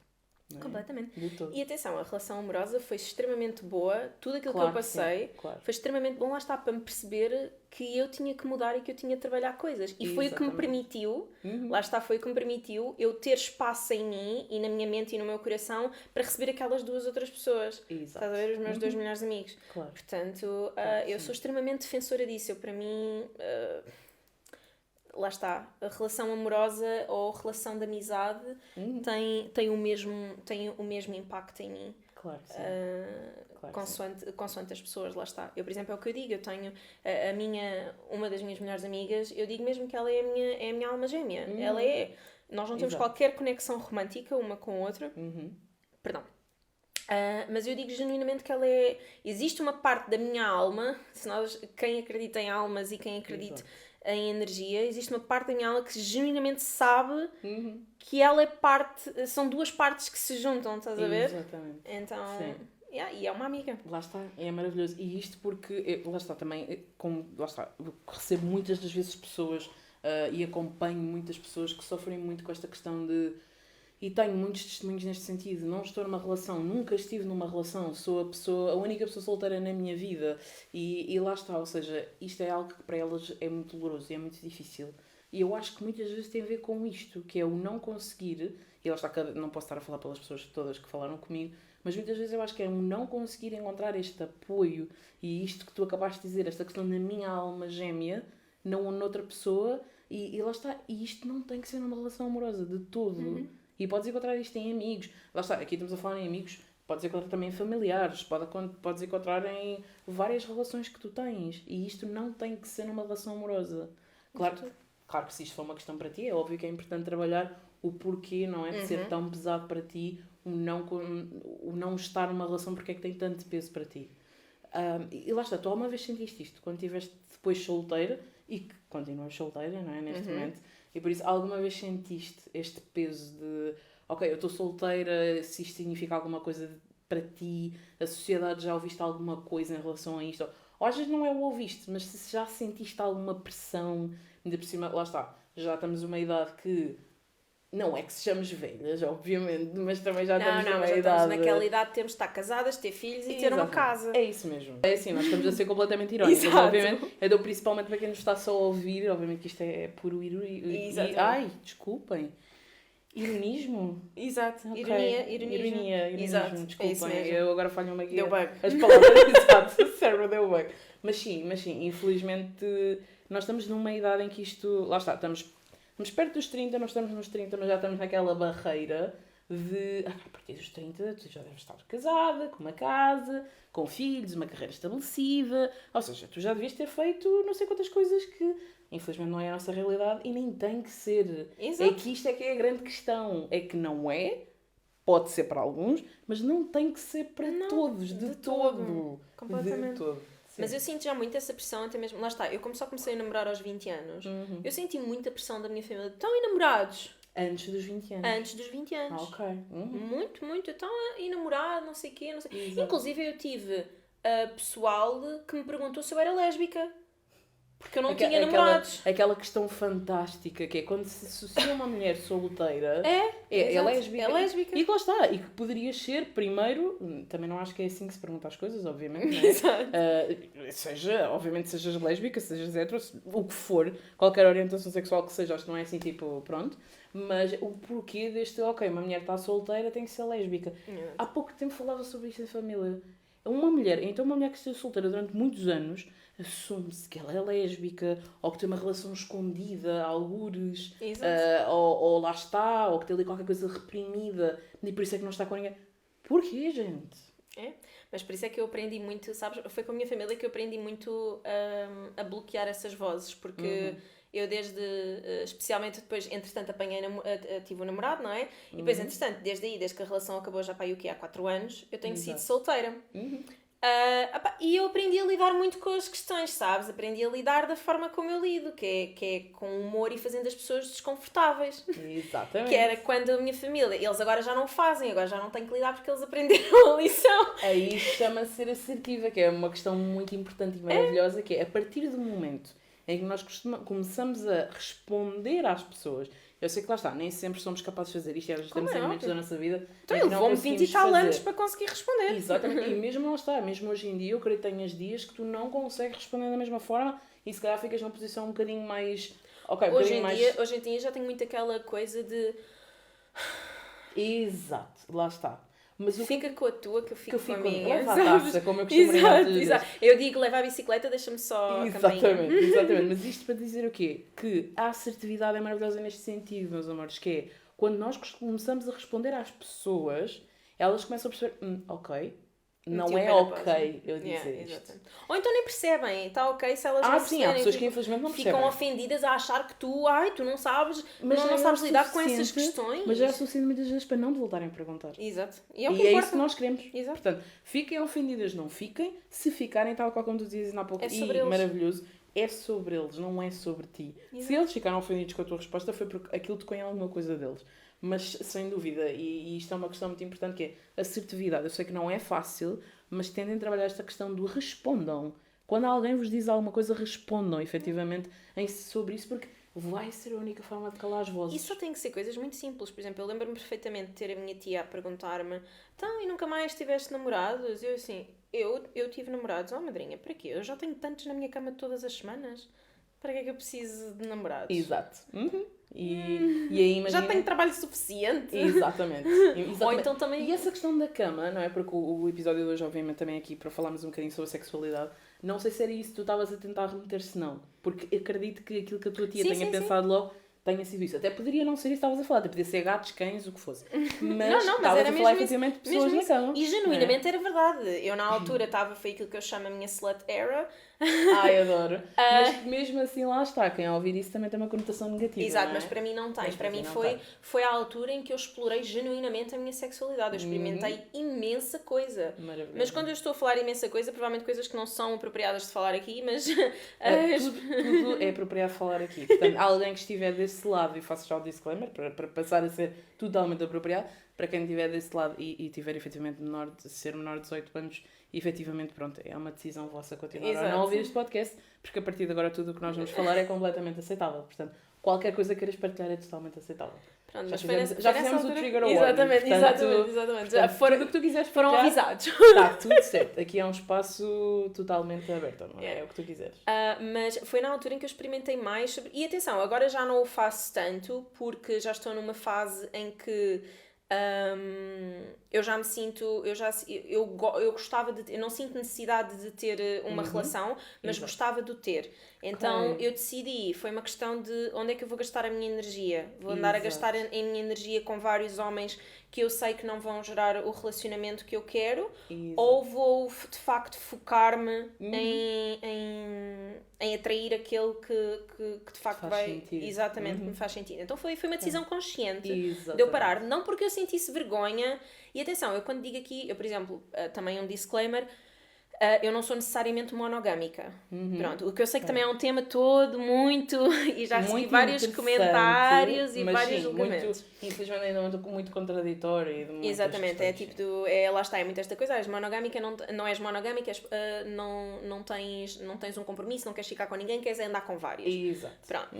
Não é? Completamente. De todo. E atenção, a relação amorosa foi extremamente boa. Tudo aquilo que eu passei foi extremamente bom, lá está, para me perceber que eu tinha que mudar e que eu tinha de trabalhar coisas. E foi o que me permitiu, lá está, foi o que me permitiu eu ter espaço em mim e na minha mente e no meu coração para receber aquelas 2 outras pessoas. Estás a ver? Os meus 2 melhores amigos. Claro. Portanto, eu sou extremamente defensora disso. Eu, para mim... lá está, a relação amorosa ou relação de amizade tem o mesmo impacto em mim. Claro, sim. Consoante as pessoas, lá está. Eu, por exemplo, é o que eu digo, eu tenho uma das minhas melhores amigas, eu digo mesmo que ela é a minha alma gêmea. Ela é. Nós não temos qualquer conexão romântica uma com a outra. Perdão. Mas eu digo genuinamente que ela é... Existe uma parte da minha alma, quem acredita em almas e quem acredita em energia, existe uma parte da minha alma que genuinamente sabe que ela é parte... São 2 partes que se juntam, estás a ver? Exatamente. Então... e é uma amiga. Lá está, é maravilhoso. E isto porque, lá está também, recebo muitas das vezes pessoas e acompanho muitas pessoas que sofrem muito com esta questão de... E tenho muitos testemunhos neste sentido. Não estou numa relação, nunca estive numa relação, sou a única pessoa solteira na minha vida. E lá está, ou seja, isto é algo que para elas é muito doloroso e é muito difícil. E eu acho que muitas vezes tem a ver com isto, que é o não conseguir, e lá está, não posso estar a falar pelas pessoas todas que falaram comigo, mas muitas vezes eu acho que é um não conseguir encontrar este apoio e isto que tu acabaste de dizer, esta questão da minha alma gêmea, não noutra pessoa, e lá está, e isto não tem que ser numa relação amorosa, de todo. E podes encontrar isto em amigos. Lá está, aqui estamos a falar em amigos, podes encontrar também em familiares, podes encontrar em várias relações que tu tens. E isto não tem que ser numa relação amorosa. Claro que se isto for uma questão para ti, é óbvio que é importante trabalhar o porquê, não é? De ser tão pesado para ti, o não estar numa relação, porque é que tem tanto peso para ti. E lá está, tu alguma vez sentiste isto, quando estiveste depois solteira, e que continuas solteira, não é? Neste momento. E por isso, alguma vez sentiste este peso de... Ok, eu estou solteira, se isto significa alguma coisa para ti, a sociedade já ouviste alguma coisa em relação a isto? Ou às vezes não é o ouviste, mas se já sentiste alguma pressão, ainda por cima, lá está, já estamos numa idade que... Não é que sejamos velhas, obviamente, mas também já estamos numa idade... Estamos naquela idade de termos de estar casadas, ter filhos e ter uma casa. É isso mesmo. É assim, nós estamos a ser completamente irónicos, obviamente. Eu dou principalmente para quem nos está só a ouvir, obviamente que isto é puro ai, desculpem. Ironismo? Exato. Okay. Ironia. Exato. Desculpem. É isso mesmo. Eu agora falho-me aqui. Deu bug. As palavras, exato. O cérebro deu bug. Mas sim, infelizmente, nós estamos numa idade em que isto... Lá está, estamos perto dos 30, nós estamos nos 30, mas já estamos naquela barreira a partir dos 30 tu já deves estar casada, com uma casa, com filhos, uma carreira estabelecida, ou seja, tu já devias ter feito não sei quantas coisas que infelizmente não é a nossa realidade e nem tem que ser. Exato. É que isto é que é a grande questão, é que não é, pode ser para alguns, mas não tem que ser para todos, de todo. Completamente. De todo. Sim. Mas eu sinto já muito essa pressão, até mesmo, lá está, eu como só comecei a namorar aos 20 anos, eu senti muita pressão da minha família, estão e namorados? Antes dos 20 anos. Antes dos 20 anos. Ok. Muito, muito, então e namorado, não sei o quê, não sei. Exato. Inclusive eu tive pessoal que me perguntou se eu era lésbica. Porque eu não tinha namorados. Aquela questão fantástica que é quando se associa uma mulher solteira é exato, lésbica. é lésbica. E que lá está. E que poderias ser primeiro, também não acho que é assim que se pergunta as coisas, obviamente, não é? Exato. Obviamente sejas lésbica, sejas hetero, o que for, qualquer orientação sexual que seja, acho que não é assim tipo, pronto. Mas o porquê deste, ok, uma mulher está solteira, tem que ser lésbica. Há pouco tempo falava sobre isto em família. Uma mulher que esteja solteira durante muitos anos assume-se que ela é lésbica ou que tem uma relação escondida, algures, ou lá está, ou que tem ali qualquer coisa reprimida e por isso é que não está com ninguém. Porquê, gente? Mas por isso é que eu aprendi muito, sabes? Foi com a minha família que eu aprendi muito a bloquear essas vozes, porque eu especialmente depois, entretanto, tive um namorado, não é? E depois, entretanto, desde que a relação acabou já para aí há 4 anos, eu tenho sido solteira. E eu aprendi a lidar muito com as questões, sabes? Aprendi a lidar da forma como eu lido, que é com humor e fazendo as pessoas desconfortáveis. Exatamente. Que era quando a minha família, eles agora já não fazem, agora já não têm que lidar porque eles aprenderam a lição. Aí chama-se ser assertiva, que é uma questão muito importante e maravilhosa, que é a partir do momento em que nós começamos a responder às pessoas. Eu sei que lá está, nem sempre somos capazes de fazer isto, às vezes temos em momentos da nossa vida. Então eu levou-me 20 e tal anos para conseguir responder. Exatamente, e mesmo lá está, mesmo hoje em dia, eu creio que tenhas dias que tu não consegues responder da mesma forma e se calhar ficas numa posição um bocadinho mais. Hoje em dia já tenho muito aquela coisa de. Exato, lá está. Mas fica com a tua, que eu fico com a minha. Leva a taça, como eu costumo dizer. Exato. Eu digo, leva a bicicleta, deixa-me só a campainha. Exatamente. Mas isto para dizer o quê? Que a assertividade é maravilhosa neste sentido, meus amores, que é quando nós começamos a responder às pessoas, elas começam a perceber, ok, não é ok eu dizer isto. Ou então nem percebem, está ok se elas não perceberem. Sim, há pessoas que infelizmente não percebem. Ficam ofendidas a achar que tu não sabes, não sabes lidar com essas questões. Mas já é suficiente muitas vezes para não te voltarem a perguntar. Exato. E é isso que nós queremos. Exato. Portanto, fiquem ofendidas, não fiquem. Se ficarem, tal qual como tu dizias há pouco, maravilhoso, é sobre eles, não é sobre ti. Exato. Se eles ficaram ofendidos com a tua resposta, foi porque aquilo tocou em alguma coisa deles. Mas, sem dúvida, e isto é uma questão muito importante, que é assertividade. Eu sei que não é fácil, mas tentem trabalhar esta questão do respondam. Quando alguém vos diz alguma coisa, respondam, efetivamente, sobre isso, porque vai ser a única forma de calar as vozes. E só tem que ser coisas muito simples. Por exemplo, eu lembro-me perfeitamente de ter a minha tia a perguntar-me, então, e nunca mais tiveste namorados? Eu assim, eu tive namorados. Madrinha, para quê? Eu já tenho tantos na minha cama todas as semanas. Para que é que eu preciso de namorados? Exato. E aí imagina... Já tenho trabalho suficiente. Exatamente. Ou então também... E essa questão da cama, não é? Porque o episódio de hoje, obviamente, também aqui para falarmos um bocadinho sobre a sexualidade. Não sei se era isso que tu estavas a tentar remeter-se, não. Porque acredito que aquilo que a tua tia tenha pensado logo tenha sido isso. Até poderia não ser isso que estavas a falar. Até podia ser gatos, cães, o que fosse. Mas estavas a falar efetivamente de pessoas na cama. E genuinamente era verdade. Eu na altura foi aquilo que eu chamo a minha slut era. Ai, adoro. Mas mesmo assim lá está. Quem ouvir isso também tem uma conotação negativa. Exato, não é? Mas para mim não tem. Mas para mim foi a altura em que eu explorei genuinamente a minha sexualidade. Eu experimentei imensa coisa. Maravilha. Mas quando eu estou a falar imensa coisa, provavelmente coisas que não são apropriadas de falar aqui, mas... Tudo é apropriado falar aqui. Portanto, alguém que estiver desse lado, e faço já o disclaimer, para passar a ser totalmente apropriado, para quem estiver desse lado e tiver efetivamente ser menor de 18 anos, efetivamente, pronto, é uma decisão vossa continuar a não ouvir este podcast, porque a partir de agora tudo o que nós vamos falar é completamente aceitável. Portanto, qualquer coisa que queiras partilhar é totalmente aceitável. Pronto, já fizemos o trigger warning. Exatamente. Já foram o que tu quiseres, foram avisados. Está tudo certo. Aqui é um espaço totalmente aberto, não é? É o que tu quiseres. Mas foi na altura em que eu experimentei mais. E atenção, agora já não o faço tanto, porque já estou numa fase em que Eu já me sinto, eu gostava de, eu não sinto necessidade de ter uma relação, mas gostava de o ter. Então eu decidi, foi uma questão de onde é que eu vou gastar a minha energia. Vou andar a gastar a minha energia com vários homens que eu sei que não vão gerar o relacionamento que eu quero, ou vou de facto focar-me em atrair aquele que de facto vai sentido. exatamente que me faz sentido. Então foi uma decisão consciente Exatamente. de eu parar, não porque eu sentisse vergonha. E atenção, eu quando digo aqui, eu por exemplo, também um disclaimer, eu não sou necessariamente monogâmica. Pronto, o que eu sei que também é um tema todo muito, e já recebi Muito vários comentários e mas vários sim, julgamentos. Infelizmente ainda muito contraditório. E de muitas Exatamente, é questões, tipo lá está, é muito esta coisa, és monogâmica, não és monogâmica, não tens um compromisso, não queres ficar com ninguém, queres andar com vários. Exato. Pronto.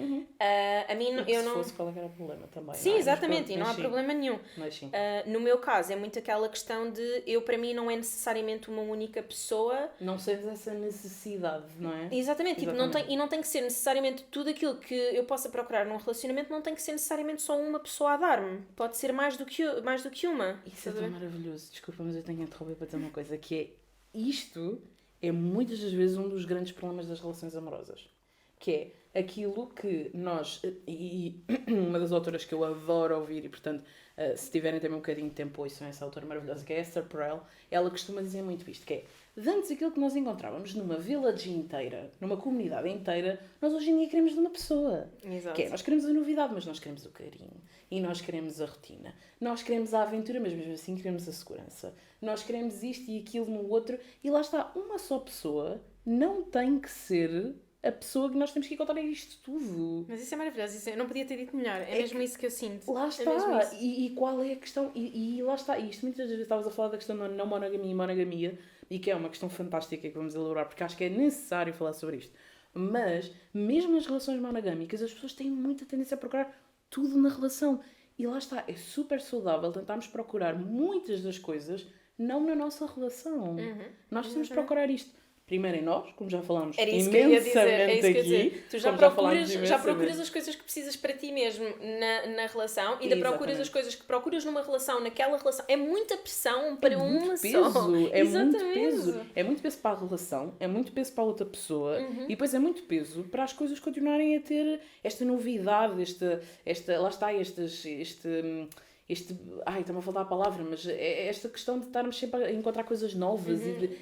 A mim, E eu se não... fosse, qual é que era o problema também? Sim, não é? exatamente, Mas e não há sim. problema nenhum. Mas sim. No meu caso, é muito aquela questão de, para mim não é necessariamente uma única pessoa. Não sentes essa necessidade, não é? Exatamente, tipo, Exatamente. não tem que ser necessariamente tudo aquilo que eu possa procurar num relacionamento, não tem que ser necessariamente só uma pessoa a dar-me. Pode ser mais do que uma. Isso é tão maravilhoso. Desculpa, mas eu tenho que interromper para dizer uma coisa, que é, isto é muitas das vezes um dos grandes problemas das relações amorosas. Que é aquilo que nós, e uma das autoras que eu adoro ouvir, e portanto, se tiverem também um bocadinho de tempo, ouçam essa autora maravilhosa, que é Esther Perel, ela costuma dizer muito isto, que é, de antes aquilo que nós encontrávamos numa village inteira, numa comunidade inteira, nós hoje em dia queremos de uma pessoa. Exato. Que é, nós queremos a novidade, mas nós queremos o carinho. E nós queremos a rotina. Nós queremos a aventura, mas mesmo assim queremos a segurança. Nós queremos isto e aquilo no outro. E lá está, uma só pessoa não tem que ser a pessoa que nós temos que encontrar isto tudo. Mas isso é maravilhoso, eu não podia ter dito melhor, é mesmo isso que eu sinto. Lá É está, mesmo isso. e qual é a questão, e lá está, e isto muitas vezes estavas a falar da questão da não monogamia e monogamia, e que é uma questão fantástica que vamos elaborar, porque acho que é necessário falar sobre isto. Mas, mesmo nas relações monogâmicas, as pessoas têm muita tendência a procurar tudo na relação. E lá está, é super saudável tentarmos procurar muitas das coisas não na nossa relação. Nós temos de procurar isto. Primeiro em nós, como já falámos Era isso que eu ia dizer, é isso que eu ia dizer. aqui. Tu já procuras as coisas que precisas para ti mesmo na relação, ainda procuras as coisas que procuras numa relação, naquela relação. É muita pressão para uma só. É muito peso. É muito peso para a relação, é muito peso para a outra pessoa e depois é muito peso para as coisas continuarem a ter esta novidade, lá está, está-me a faltar a palavra, mas é esta questão de estarmos sempre a encontrar coisas novas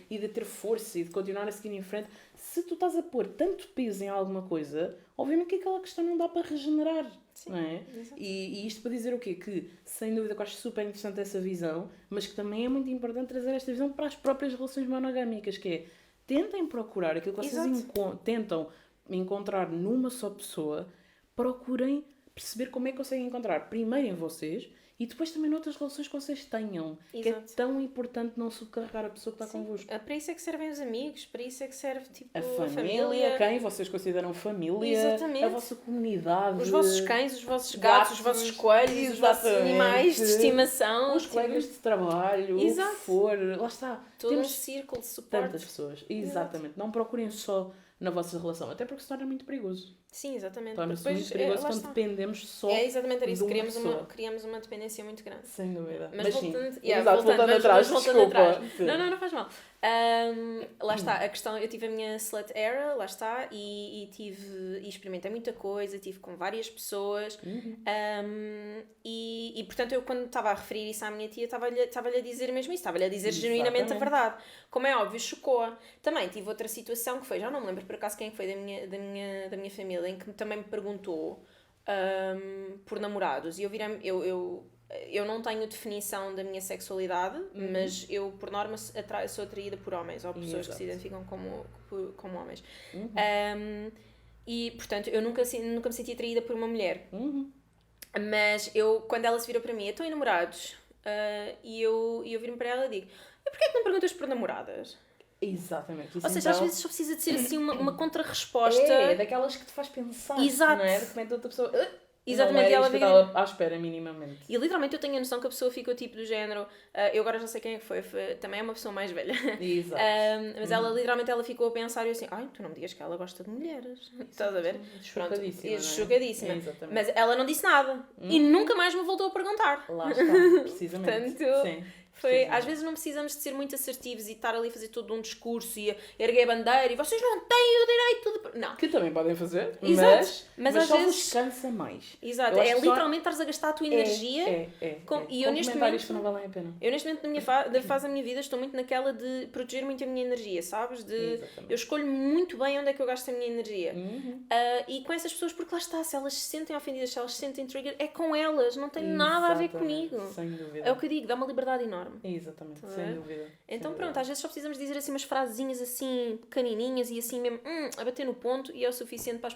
e de ter força e de continuar a seguir em frente. Se tu estás a pôr tanto peso em alguma coisa, obviamente que aquela questão não dá para regenerar. Sim, não é? E isto para dizer o quê? Que, sem dúvida, que eu acho super interessante essa visão, mas que também é muito importante trazer esta visão para as próprias relações monogâmicas, que é, tentem procurar aquilo que vocês tentam encontrar numa só pessoa, procurem perceber como é que conseguem encontrar primeiro em vocês e depois também noutras relações que vocês tenham. Exato. Que é tão importante não subcarregar a pessoa que está convosco. Para isso é que servem os amigos, para isso é que serve tipo, A família, quem vocês consideram família, Exatamente. a vossa comunidade. Os vossos cães, os vossos gatos, os vossos coelhos, os vossos animais de estimação. Os colegas de trabalho, Exato. o que for. Lá está. Todo Temos um círculo de suporte. tantas pessoas. Exatamente. Não procurem só na vossa relação, até porque se torna muito perigoso. Sim, exatamente. Torna-se muito perigoso quando dependemos só exatamente era isso. de uma pessoa. Criamos uma dependência muito grande. Sem dúvida. Mas sim. voltando atrás, desculpa. Não faz mal. Lá está, a questão, eu tive a minha slut era, lá está, e experimentei muita coisa, tive com várias pessoas, e portanto eu quando estava a referir isso à minha tia, estava-lhe a dizer mesmo isso, estava-lhe a dizer genuinamente a verdade. Como é óbvio, chocou-a. Também tive outra situação que foi, já não me lembro por acaso quem foi da minha família, em que também me perguntou por namorados, e eu não tenho definição da minha sexualidade, mas eu, por norma, sou atraída por homens, ou pessoas que se identificam como homens. E, portanto, eu nunca me senti atraída por uma mulher. Mas quando ela se virou para mim, estou em namorados, e eu viro-me para ela e digo, e porquê é que não perguntas por namoradas? Exatamente. Ou seja, às vezes só precisa de ser assim uma contra-resposta. É daquelas que te faz pensar. Exato. Não é? De repente outra pessoa... Exatamente, não e era ela isto que eu vira... estava à espera minimamente. E literalmente eu tenho a noção que a pessoa ficou tipo do género, eu agora já sei quem é que foi, também é uma pessoa mais velha. Exato. Mas ela literalmente ela ficou a pensar e eu assim, ai, tu não me digas que ela gosta de mulheres. Estás a ver? Chocadíssima, não é? Chocadíssima. Exatamente. Mas ela não disse nada. E nunca mais me voltou a perguntar. Lá está, precisamente. Portanto, Sim, foi, às vezes não precisamos de ser muito assertivos e estar ali a fazer todo um discurso e a erguer a bandeira e vocês não têm o direito de... Não. Que também podem fazer, Exato. mas Às só vezes vos cansa mais. Exato, Eu acho é que só- literalmente estares a gastar a tua energia. E eu Com neste comentários que momento, não valem a pena. eu neste momento da minha da fase da minha vida estou muito naquela de proteger muito a minha energia, sabes? Exatamente. Eu escolho muito bem onde é que eu gasto a minha energia. Uhum. E com essas pessoas, porque lá está, se elas se sentem ofendidas, se elas se sentem trigger, é com elas, não tem nada a ver Exatamente, comigo. sem dúvida. É o que eu digo, dá uma liberdade enorme. Exatamente, Tá a sem ver? dúvida. Então sem pronto, dúvida. às vezes só precisamos dizer assim umas frasezinhas assim pequenininhas e assim mesmo a bater no ponto e é o suficiente para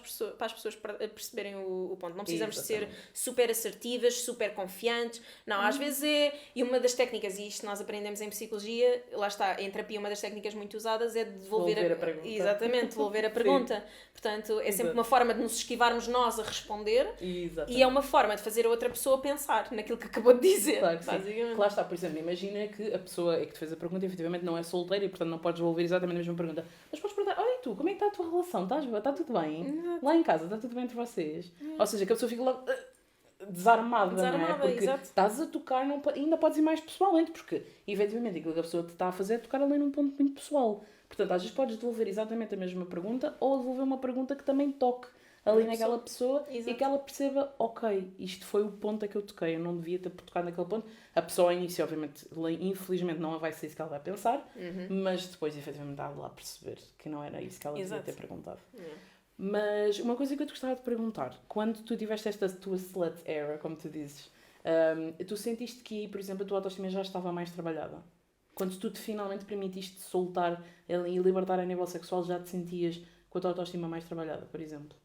as pessoas perceberem o ponto. Não precisamos de ser Exatamente. super assertivas, super confiantes. Não, às vezes é... E uma das técnicas, e isto nós aprendemos em psicologia, lá está, em terapia uma das técnicas muito usadas é devolver Devolver a pergunta. Exatamente, devolver a pergunta. Portanto, é sempre Exato. uma forma de nos esquivarmos nós a responder Exatamente. e é uma forma de fazer a outra pessoa pensar naquilo que acabou de dizer. Claro que sim. basicamente. Lá está, por exemplo, imagina que a pessoa é que te fez a pergunta efetivamente não é solteira e portanto não podes devolver exatamente a mesma pergunta. Mas podes perguntar, olha tu, como é que está a tua relação? Está tudo bem? Lá em casa está tudo bem entre vocês? Ou seja, que a pessoa fica logo desarmada, não é? Desarmada, Porque exato. estás a tocar, ainda podes ir mais pessoalmente, porque efetivamente aquilo que a pessoa te está a fazer é tocar ali num ponto muito pessoal. Portanto, às vezes podes devolver exatamente a mesma pergunta ou devolver uma pergunta que também toque ali naquela pessoa e Exato. que ela perceba, ok, isto foi o ponto a que eu toquei, eu não devia ter tocado naquele ponto. A pessoa ao início, obviamente, infelizmente não vai ser isso que ela vai pensar, mas depois efetivamente dá lá a perceber que não era isso que ela devia Exato. ter perguntado. Mas uma coisa que eu te gostava de perguntar, quando tu tiveste esta tua slut era, como tu dizes, tu sentiste que, por exemplo, a tua autoestima já estava mais trabalhada? Quando tu te finalmente permitiste soltar e libertar a nível sexual, já te sentias com a tua autoestima mais trabalhada, por exemplo?